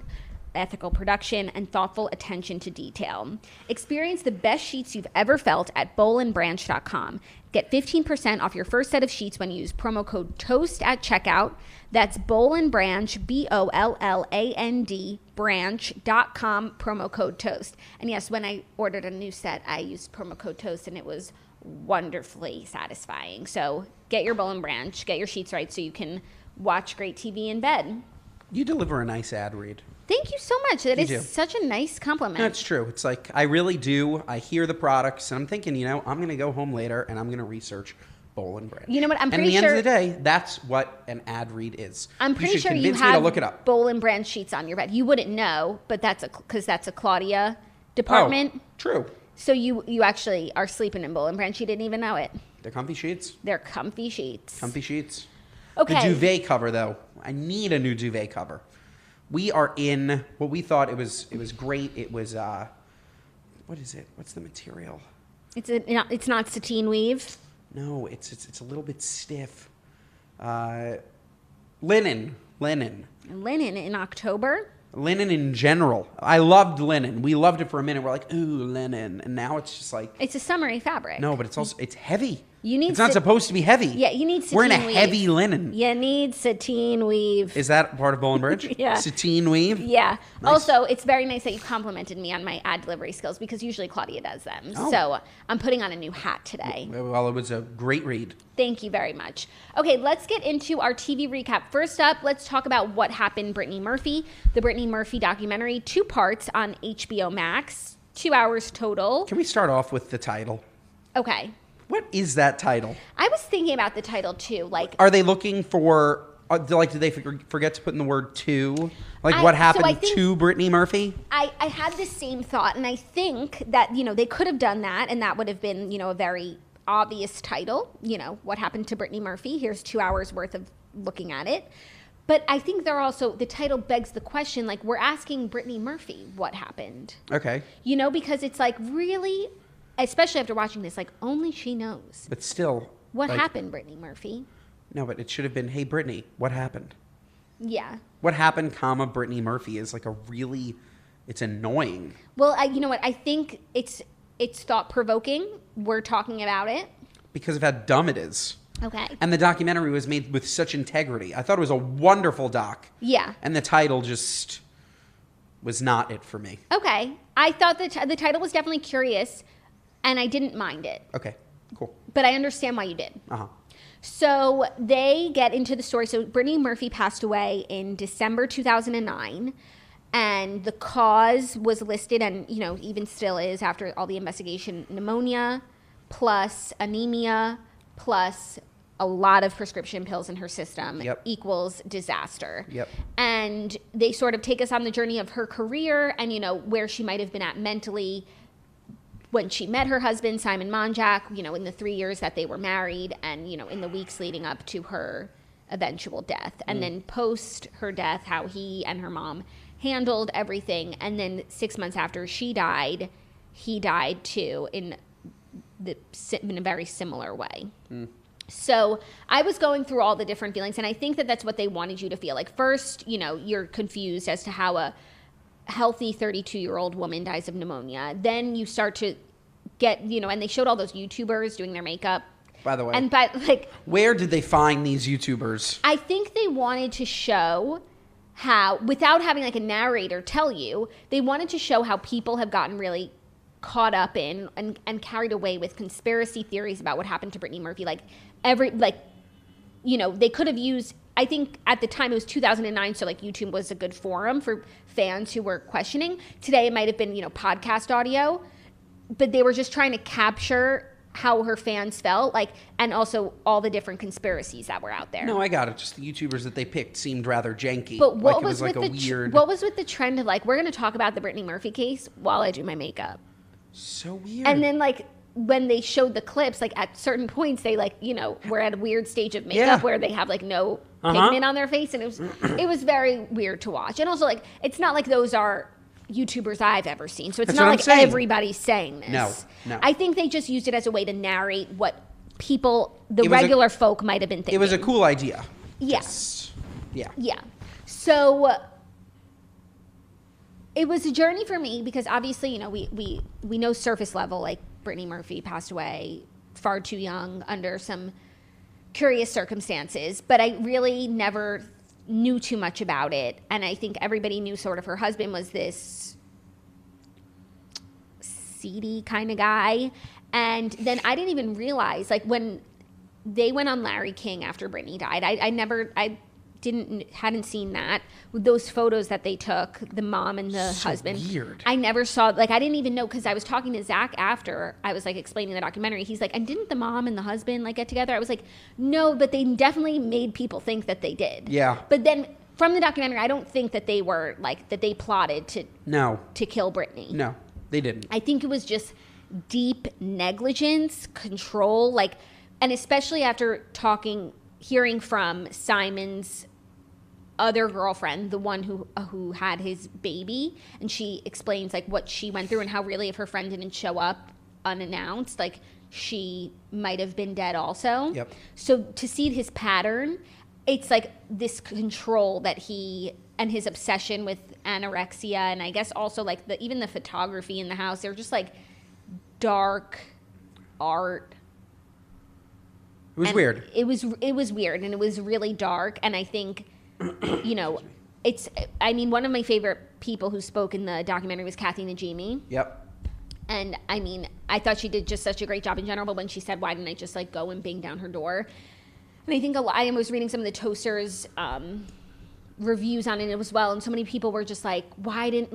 ethical production, and thoughtful attention to detail. Experience the best sheets you've ever felt at bollandbranch.com. Get 15% off your first set of sheets when you use promo code TOAST at checkout. That's Boll and Branch, BOLLAND, branch.com, promo code TOAST. And yes, when I ordered a new set, I used promo code TOAST, and it was wonderfully satisfying. So get your Boll and Branch, get your sheets right so you can watch great TV in bed. You deliver a nice ad read. Thank you so much. That is such a nice compliment. That's true. It's like, I really do. I hear the products, and I'm thinking, you know, I'm going to go home later, and I'm going to research Boll and Branch. You know what? I'm pretty sure. sure. At the end of the day, that's what an ad read is. I'm pretty sure you have Boll and Branch sheets on your bed. You wouldn't know, but because that's a Claudia department. Oh, true. So you actually are sleeping in Boll and Branch. You didn't even know it. They're comfy sheets. They're comfy sheets. Comfy sheets. Okay. The duvet cover, though. I need a new duvet cover. We are in what we thought it was great. It was what is it? What's the material? It's not sateen weave. No, it's a little bit stiff. Linen. Linen in October? Linen in general. I loved linen. We loved it for a minute. We're like, ooh, linen. And now it's just like... It's a summery fabric. No, but it's heavy. It's not supposed to be heavy. Yeah, you need sateen weave. We're in a weave. heavy linen. You need sateen weave. Is that part of Boll and Branch? Yeah. Sateen weave? Yeah. Nice. Also, it's very nice that you complimented me on my ad delivery skills because usually Claudia does them. Oh. So I'm putting on a new hat today. Well, it was a great read. Thank you very much. Okay, let's get into our TV recap. First up, let's talk about what happened Brittany Murphy. The Brittany Murphy documentary, 2 parts on HBO Max, 2 hours total. Can we start off with the title? Okay. What is that title? I was thinking about the title too. Like, are they looking for Like, did they forget to put in the word to? Like, what happened to Brittany Murphy? I had the same thought, and I think that, they could have done that, and that would have been, a very obvious title. What happened to Brittany Murphy? Here's 2 hours worth of looking at it. But I think the title begs the question, like, we're asking Brittany Murphy what happened. Okay. Because it's like, really, especially after watching this, like, only she knows. But still. What happened, Brittany Murphy? No, but it should have been, hey, Brittany, what happened? Yeah. What happened, Brittany Murphy is like it's annoying. Well, you know what? I think it's thought-provoking. We're talking about it. Because of how dumb it is. Okay. And the documentary was made with such integrity. I thought it was a wonderful doc. Yeah. And the title just was not it for me. Okay. I thought the title was definitely curious, and I didn't mind it. Okay, cool. But I understand why you did. Uh-huh. So they get into the story. So Brittany Murphy passed away in December 2009. And the cause was listed, and, even still is after all the investigation, pneumonia, plus anemia, plus a lot of prescription pills in her system equals disaster. Yep. And they sort of take us on the journey of her career and, where she might have been at mentally when she met her husband, Simon Monjack, in the 3 years that they were married and, in the weeks leading up to her eventual death. And then post her death, how he and her mom handled everything. And then 6 months after she died, he died too in a very similar way. So I was going through all the different feelings, and I think that that's what they wanted you to feel. Like, first, you're confused as to how a healthy 32-year-old woman dies of pneumonia. Then you start to get, and they showed all those YouTubers doing their makeup. By the way. And where did they find these YouTubers? I think they wanted to show how, without having like a narrator tell you, they wanted to show how people have gotten really caught up in and carried away with conspiracy theories about what happened to Brittany Murphy. They could have used, I think at the time it was 2009, so like YouTube was a good forum for fans who were questioning. Today it might have been, podcast audio, but they were just trying to capture how her fans felt, and also all the different conspiracies that were out there. No, I got it. Just the YouTubers that they picked seemed rather janky. But what was with the trend of we're going to talk about the Brittany Murphy case while I do my makeup? So weird. And then when they showed the clips, at certain points they were at a weird stage of makeup where they have no pigment on their face, and it was very weird to watch. And also it's not like those are YouTubers I've ever seen, so it's not like everybody's saying this. No. I think they just used it as a way to narrate what people, regular folk, might have been thinking. It was a cool idea. Yes. Yeah. Yeah. So it was a journey for me because obviously, we know surface level, Brittany Murphy passed away far too young under some curious circumstances, but I really never knew too much about it. And I think everybody knew sort of her husband was this seedy kind of guy. And then I didn't even realize, when they went on Larry King after Brittany died, I hadn't seen that. With those photos that they took, the mom and the husband. Weird. I never saw, I didn't even know, because I was talking to Zach after I was explaining the documentary. He's like, and didn't the mom and the husband get together? I was like, no, but they definitely made people think that they did. Yeah. But then from the documentary, I don't think that they were that they plotted to kill Brittany. No, they didn't. I think it was just deep negligence, control, and especially after hearing from Simon's other girlfriend, the one who had his baby, and she explains what she went through and how really if her friend didn't show up unannounced, she might have been dead also. Yep. So to see his pattern, it's this control that he and his obsession with anorexia, and I guess also even the photography in the house, they're just dark art. It was weird. It was weird, and it was really dark, and I think one of my favorite people who spoke in the documentary was Kathy Najimy. Yep. And I thought she did just such a great job in general, but when she said, why didn't I just go and bang down her door? And I think I was reading some of the Toasters reviews on it as well, and so many people were just why didn't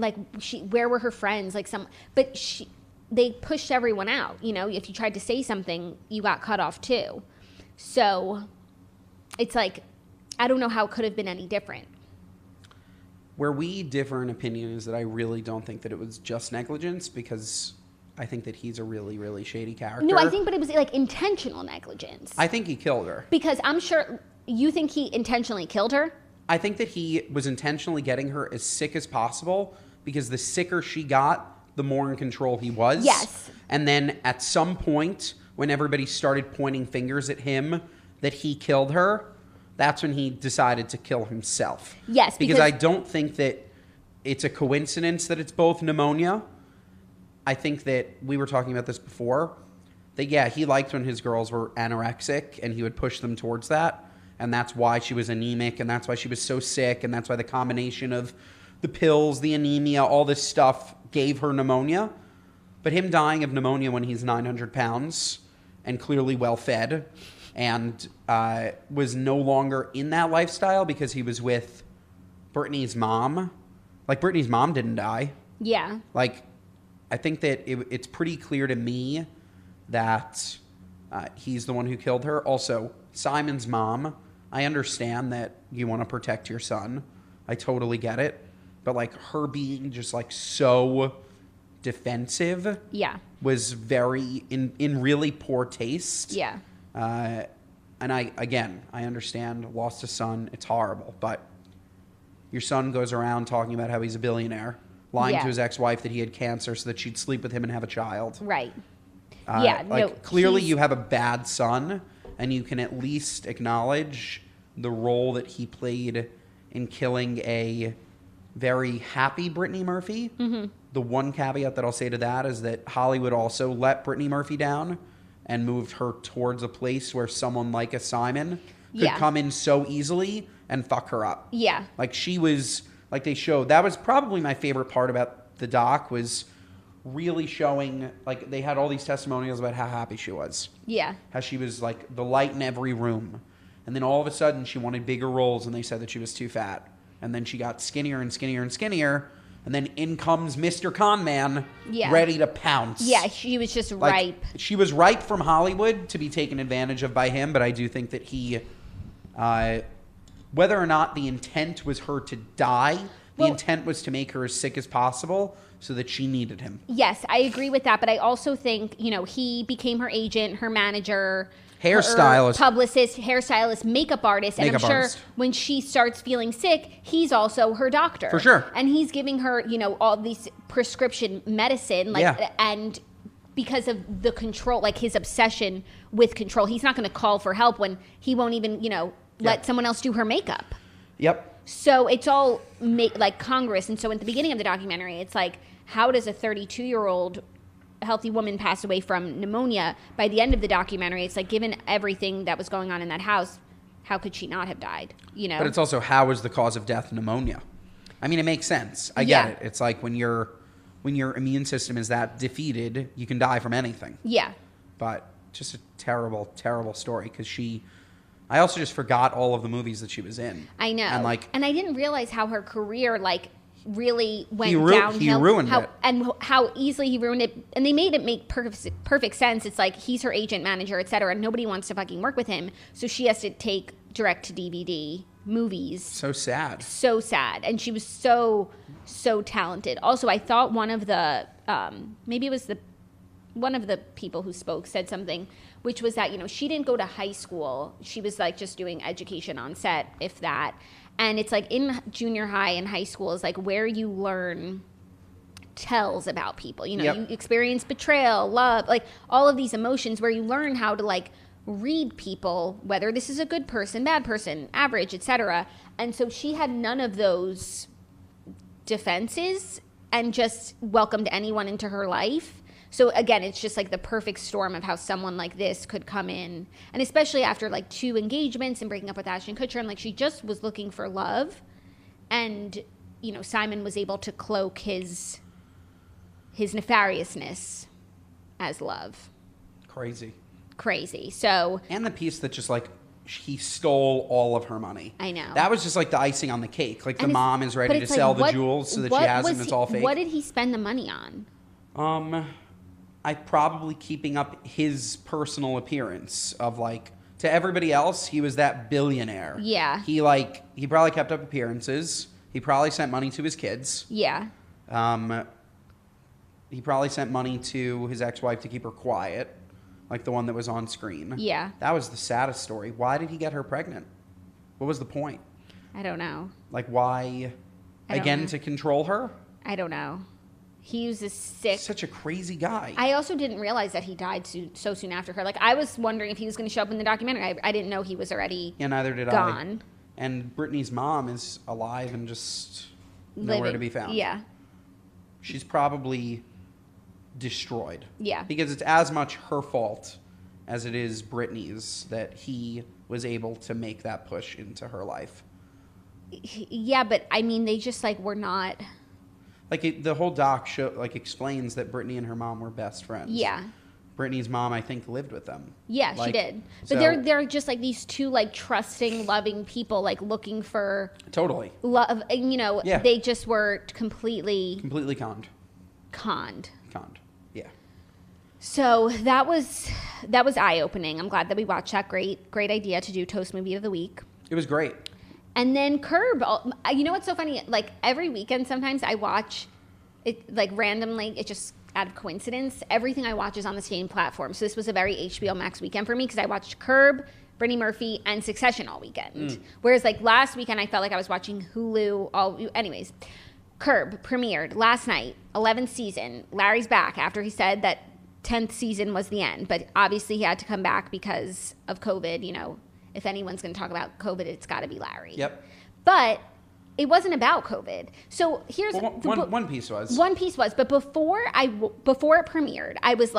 where were her friends? They pushed everyone out. If you tried to say something, you got cut off too. So it's I don't know how it could have been any different. Where we differ in opinion is that I really don't think that it was just negligence, because I think that he's a really, really shady character. No, I think, but it was like intentional negligence. I think he killed her. Because I'm sure, you think he intentionally killed her? I think that he was intentionally getting her as sick as possible, because the sicker she got, the more in control he was. Yes. And then at some point, when everybody started pointing fingers at him that he killed her, that's when he decided to kill himself. Yes. Because I don't think that it's a coincidence that it's both pneumonia. I think that we were talking about this before. That, yeah, he liked when his girls were anorexic and he would push them towards that. And that's why she was anemic, and that's why she was so sick, and that's why the combination of the pills, the anemia, all this stuff gave her pneumonia. But him dying of pneumonia when he's 900 pounds and clearly well-fed and was no longer in that lifestyle because he was with Brittany's mom. Like, Brittany's mom didn't die. Yeah. Like, I think that it's pretty clear to me that he's the one who killed her. Also, Simon's mom, I understand that you want to protect your son. I totally get it. But, like, her being just, like, so defensive, yeah, was very in really poor taste. Yeah. And I understand, lost a son, it's horrible, but your son goes around talking about how he's a billionaire, lying to his ex-wife that he had cancer so that she'd sleep with him and have a child. Right. Clearly you have a bad son, and you can at least acknowledge the role that he played in killing a very happy Brittany Murphy. Mm-hmm. The one caveat that I'll say to that is that Hollywood also let Brittany Murphy down and moved her towards a place where someone like a Simon could come in so easily and fuck her up. Yeah. Like, she was, like they showed, that was probably my favorite part about the doc, was really showing, like, they had all these testimonials about how happy she was. Yeah. How she was, like, the light in every room. And then all of a sudden she wanted bigger roles, and they said that she was too fat. And then she got skinnier and skinnier and skinnier. And then in comes Mr. Conman, ready to pounce. Yeah, she was just ripe. She was ripe from Hollywood to be taken advantage of by him. But I do think that he, whether or not the intent was her to die, the intent was to make her as sick as possible so that she needed him. Yes, I agree with that. But I also think, he became her agent, her manager, hairstylist, publicist, hairstylist, makeup artist. And I'm sure when she starts feeling sick, he's also her doctor. For sure. And he's giving her, all these prescription medicine. And because of the control, like his obsession with control, he's not going to call for help when he won't even, let someone else do her makeup. Yep. So it's all like Congress. And so at the beginning of the documentary, it's like, how does a 32-year-old healthy woman pass away from pneumonia? By the end of the documentary, it's like, given everything that was going on in that house, how could she not have died? But it's also, how was the cause of death pneumonia? I mean, it makes sense. I get it. It's like when your immune system is that defeated, you can die from anything. Yeah. But just a terrible, terrible story, because I also just forgot all of the movies that she was in. I know. And I didn't realize how her career, really went downhill. He ruined it. And how easily he ruined it. And they made it make perfect sense. It's like, he's her agent, manager, etc. Nobody wants to fucking work with him. So she has to take direct-to-DVD movies. So sad. So sad. And she was so, so talented. Also, I thought one of the, maybe it was one of the people who spoke said something, which was that, she didn't go to high school. She was just doing education on set, if that. And it's like in junior high and high school is like where you learn tells about people. You experience betrayal, love, like all of these emotions where you learn how to read people, whether this is a good person, bad person, average, etc. And so she had none of those defenses and just welcomed anyone into her life. So again, it's just the perfect storm of how someone like this could come in. And especially after 2 engagements and breaking up with Ashton Kutcher, and she just was looking for love. And, Simon was able to cloak his nefariousness as love. Crazy. So. And the piece that just he stole all of her money. I know. That was just the icing on the cake. The mom is ready to sell the jewels so that she has them. It's all fake. What did he spend the money on? I probably keeping up his personal appearance of To everybody else, he was that billionaire. Yeah. He probably kept up appearances. He probably sent money to his kids. Yeah. He probably sent money to his ex-wife to keep her quiet, like the one that was on screen. Yeah. That was the saddest story. Why did he get her pregnant? What was the point? I don't know. Like, why? Again, to control her? I don't know. He was such a crazy guy. I also didn't realize that he died so soon after her. Like, I was wondering if he was going to show up in the documentary. I didn't know he was already neither did gone. And Brittany's mom is alive and just nowhere to be found. Yeah. She's probably destroyed. Yeah. Because it's as much her fault as it is Brittany's that he was able to make that push into her life. Yeah, but I mean, they just were not. The whole doc explains that Brittany and her mom were best friends. Yeah. Brittany's mom, I think, lived with them. Yeah, she did. But they're just these two trusting, loving people looking for totally love. Yeah. They just were completely conned. Conned. Yeah. So that was eye opening. I'm glad that we watched that. Great idea to do Toast Movie of the Week. It was great. And then Curb, you know what's so funny? Every weekend sometimes I watch it randomly, it just out of coincidence. Everything I watch is on the same platform. So this was a very HBO Max weekend for me because I watched Curb, Brittany Murphy, and Succession all weekend. Whereas last weekend I felt like I was watching Hulu anyways. Curb premiered last night, 11th season. Larry's back after he said that 10th season was the end. But obviously he had to come back because of COVID, If anyone's going to talk about COVID, it's got to be Larry. Yep. But it wasn't about COVID. So here's one piece was. One piece was, but before it premiered, I was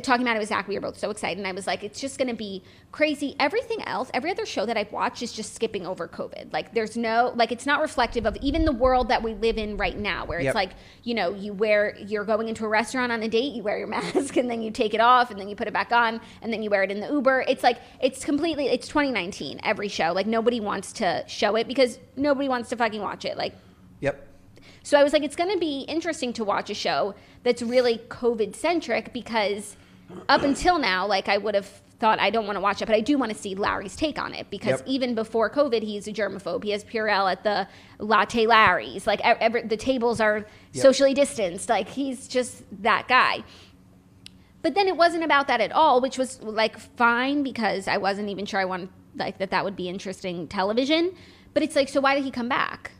talking about it with Zach. We were both so excited, and I was like, it's just going to be crazy. Everything else, every other show that I've watched is just skipping over COVID. There's no it's not reflective of even the world that we live in right now, where it's you're going into a restaurant on a date, you wear your mask, and then you take it off, and then you put it back on, and then you wear it in the Uber. It's it's 2019. Every show, nobody wants to show it because nobody wants to fucking watch it. Yep. So I was like, it's going to be interesting to watch a show that's really COVID centric because up until now, I would have thought I don't want to watch it, but I do want to see Larry's take on it because even before COVID, he's a germaphobe. He has Purell at the Latte Larry's. The tables are socially distanced. He's just that guy. But then it wasn't about that at all, which was fine because I wasn't even sure I wanted that would be interesting television. But it's so why did he come back?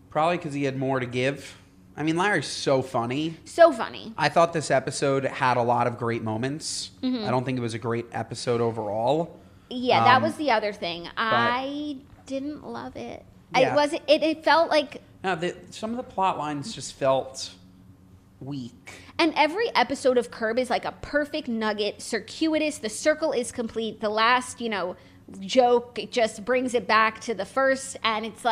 Probably because he had more to give. I mean, Larry's so funny. So funny. I thought this episode had a lot of great moments. Mm-hmm. I don't think it was a great episode overall. Yeah, that was the other thing. I didn't love it. Yeah. It felt like... No, some of the plot lines just felt weak. And every episode of Curb is a perfect nugget, circuitous. The circle is complete. The last, joke, it just brings it back to the first. And it's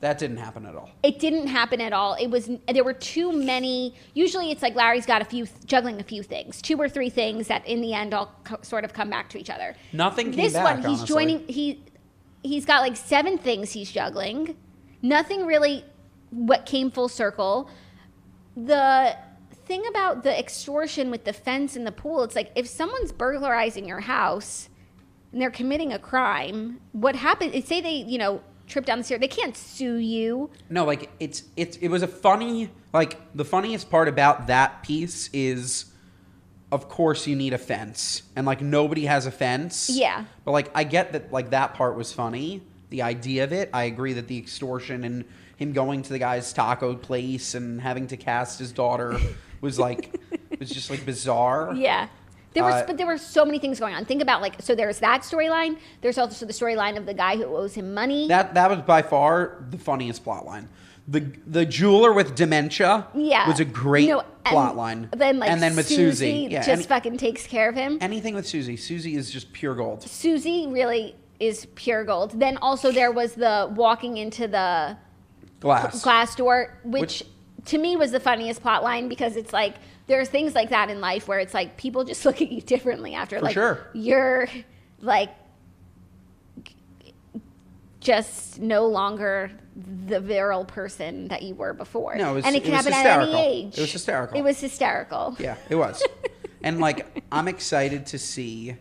that didn't happen at all. It didn't happen at all. There were too many. Usually it's Larry's got juggling a few things, 2 or 3 things that in the end all sort of come back to each other. Nothing came back, This one, he's joining, he's got 7 things he's juggling. Nothing really what came full circle. The thing about the extortion with the fence and the pool, it's if someone's burglarizing your house and they're committing a crime, what happens? Say they, trip down the stairs, they can't sue you. No, it was a funny, the funniest part about that piece is, of course you need a fence, and nobody has a fence. Yeah. But I get that that part was funny, the idea of it. I agree that the extortion and him going to the guy's taco place and having to cast his daughter was was just bizarre. Yeah. But there were so many things going on. Think about so there's that storyline. There's also the storyline of the guy who owes him money. That was by far the funniest plot line. The jeweler with dementia was a great plot line. And then with Susie fucking takes care of him. Anything with Susie. Susie is just pure gold. Susie really is pure gold. Then also there was the walking into the glass door, which to me was the funniest plot line because it's there's things like that in life where it's people just look at you differently after. For sure. You're just no longer the virile person that you were before. No, and it can happen hysterical. at any age. It was hysterical. It was hysterical. Yeah, it was. And, like, I'm excited to see,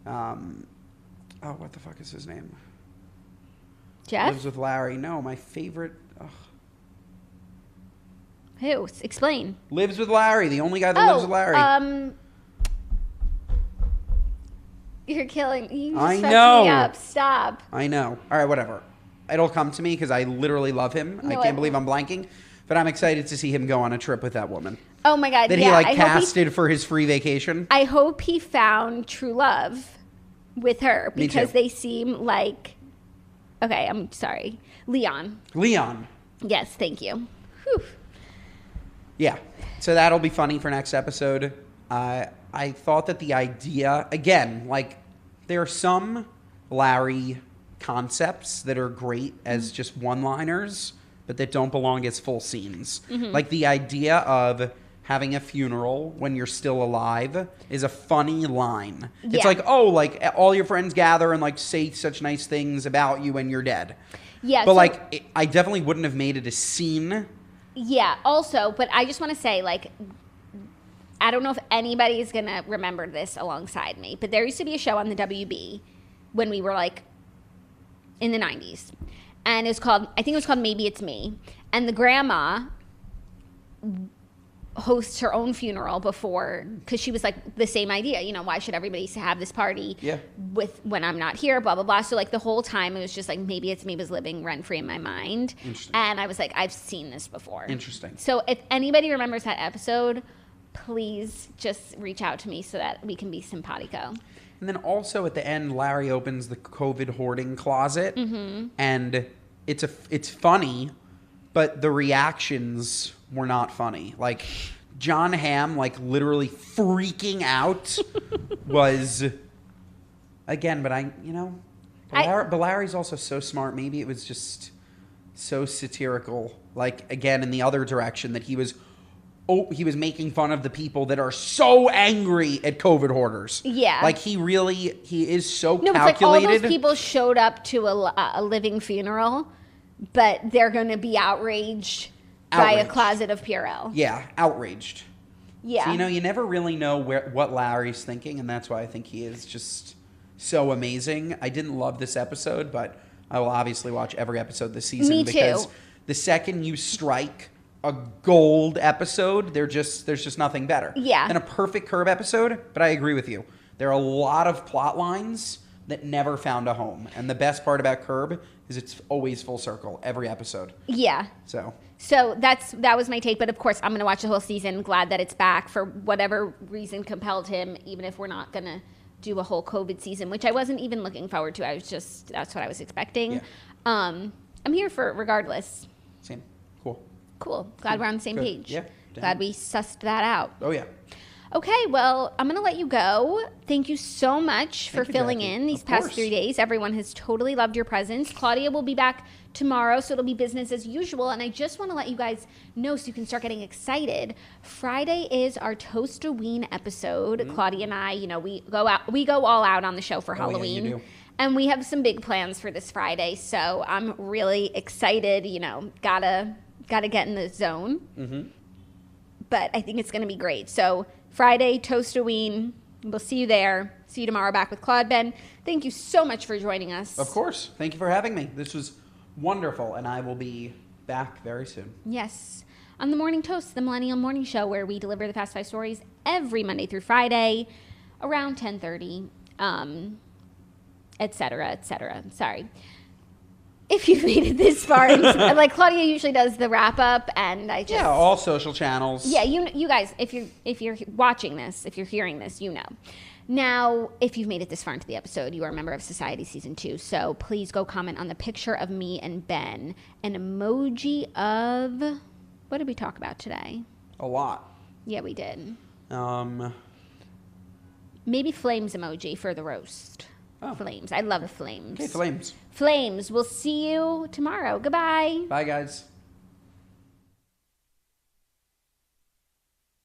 what the fuck is his name? Jeff? Lives with Larry. No, my favorite. Who? Explain. Lives with Larry. The only guy that lives with Larry. You're killing. You just I fucked know. me up. Stop. I know. All right, whatever. It'll come to me because I literally love him. No, I can't believe I'm blanking. But I'm excited to see him go on a trip with that woman. Oh, my God. That he, like, casted for his free vacation. I hope he found true love with her because they seem like... Okay, I'm sorry. Leon. Yes, thank you. Whew. Yeah. So that'll be funny for next episode. I thought that the idea... Again, like, there are some Larry concepts that are great as just one-liners, but that don't belong as full scenes. Mm-hmm. Like, the idea of having a funeral when you're still alive is a funny line. Yeah. It's like, oh, like, all your friends gather and, like, say such nice things about you when you're dead. Yeah. But, like, I definitely wouldn't have made it a scene. Yeah, also, but I just want to say, like, I don't know if anybody is going to remember this alongside me, but there used to be a show on the WB when we were, like, in the 90s. And I think it was called Maybe It's Me. And the grandma hosts her own funeral before, because she was like the same idea, you know, why should everybody have this party with when I'm not here, blah, blah, blah. So like the whole time it was just like Maybe It's Me was living rent free in my mind. And I was like, I've seen this before. Interesting. So if anybody remembers that episode, please just reach out to me so that we can be simpatico. And then also at the end, Larry opens the COVID hoarding closet, and it's funny, but the reactions were not funny. Like, John Hamm, like, literally freaking out was, again, but but Larry's also so smart. Maybe it was just so satirical, like, again, in the other direction, that he was making fun of the people that are so angry at COVID hoarders. Yeah. Like, he is so calculated. It's like all those people showed up to a living funeral, but they're going to be outraged by a closet of Purell. Yeah, outraged. Yeah. So, you never really know what Larry's thinking, and that's why I think he is just so amazing. I didn't love this episode, but I will obviously watch every episode this season. Me too. Because the second you strike a gold episode, there's just nothing better than a perfect Curb episode. But I agree with you. There are a lot of plot lines that never found a home, and the best part about Curb is it's always full circle every episode. Yeah. So that was my take. But of course, I'm going to watch the whole season. Glad that it's back. For whatever reason compelled him, even if we're not going to do a whole COVID season, which I wasn't even looking forward to. That's what I was expecting. Yeah. I'm here for it regardless. Same. Cool. Glad we're on the same page. Yeah. Glad we sussed that out. Oh, yeah. Okay, well, I'm going to let you go. Thank you so much for filling in these past 3 days. Everyone has totally loved your presence. Claudia will be back tomorrow, so it'll be business as usual. And I just want to let you guys know so you can start getting excited. Friday is our Toast-a-Ween episode. Claudia and I, we go all out on the show for Halloween. Yeah, you do. And we have some big plans for this Friday, so I'm really excited. Gotta get in the zone. Mm-hmm. But I think it's going to be great. So Friday, Toast-a-Ween. We'll see you there. See you tomorrow back with Claude Ben. Thank you so much for joining us. Of course. Thank you for having me. This was wonderful, and I will be back very soon. Yes. On the Morning Toast, the Millennial Morning Show, where we deliver the Fast 5 stories every Monday through Friday around 10:30, et cetera, et cetera. Sorry. If you've made it this far, like Claudia usually does the wrap up, and I just all social channels. Yeah, you guys, if you're watching this, if you're hearing this, you know. Now, if you've made it this far into the episode, you are a member of Society Season 2. So please go comment on the picture of me and Ben, an emoji of what did we talk about today? A lot. Yeah, we did. Maybe flames emoji for the roast. Oh. Flames. I love flames. Okay, flames. Flames. We'll see you tomorrow. Goodbye. Bye, guys.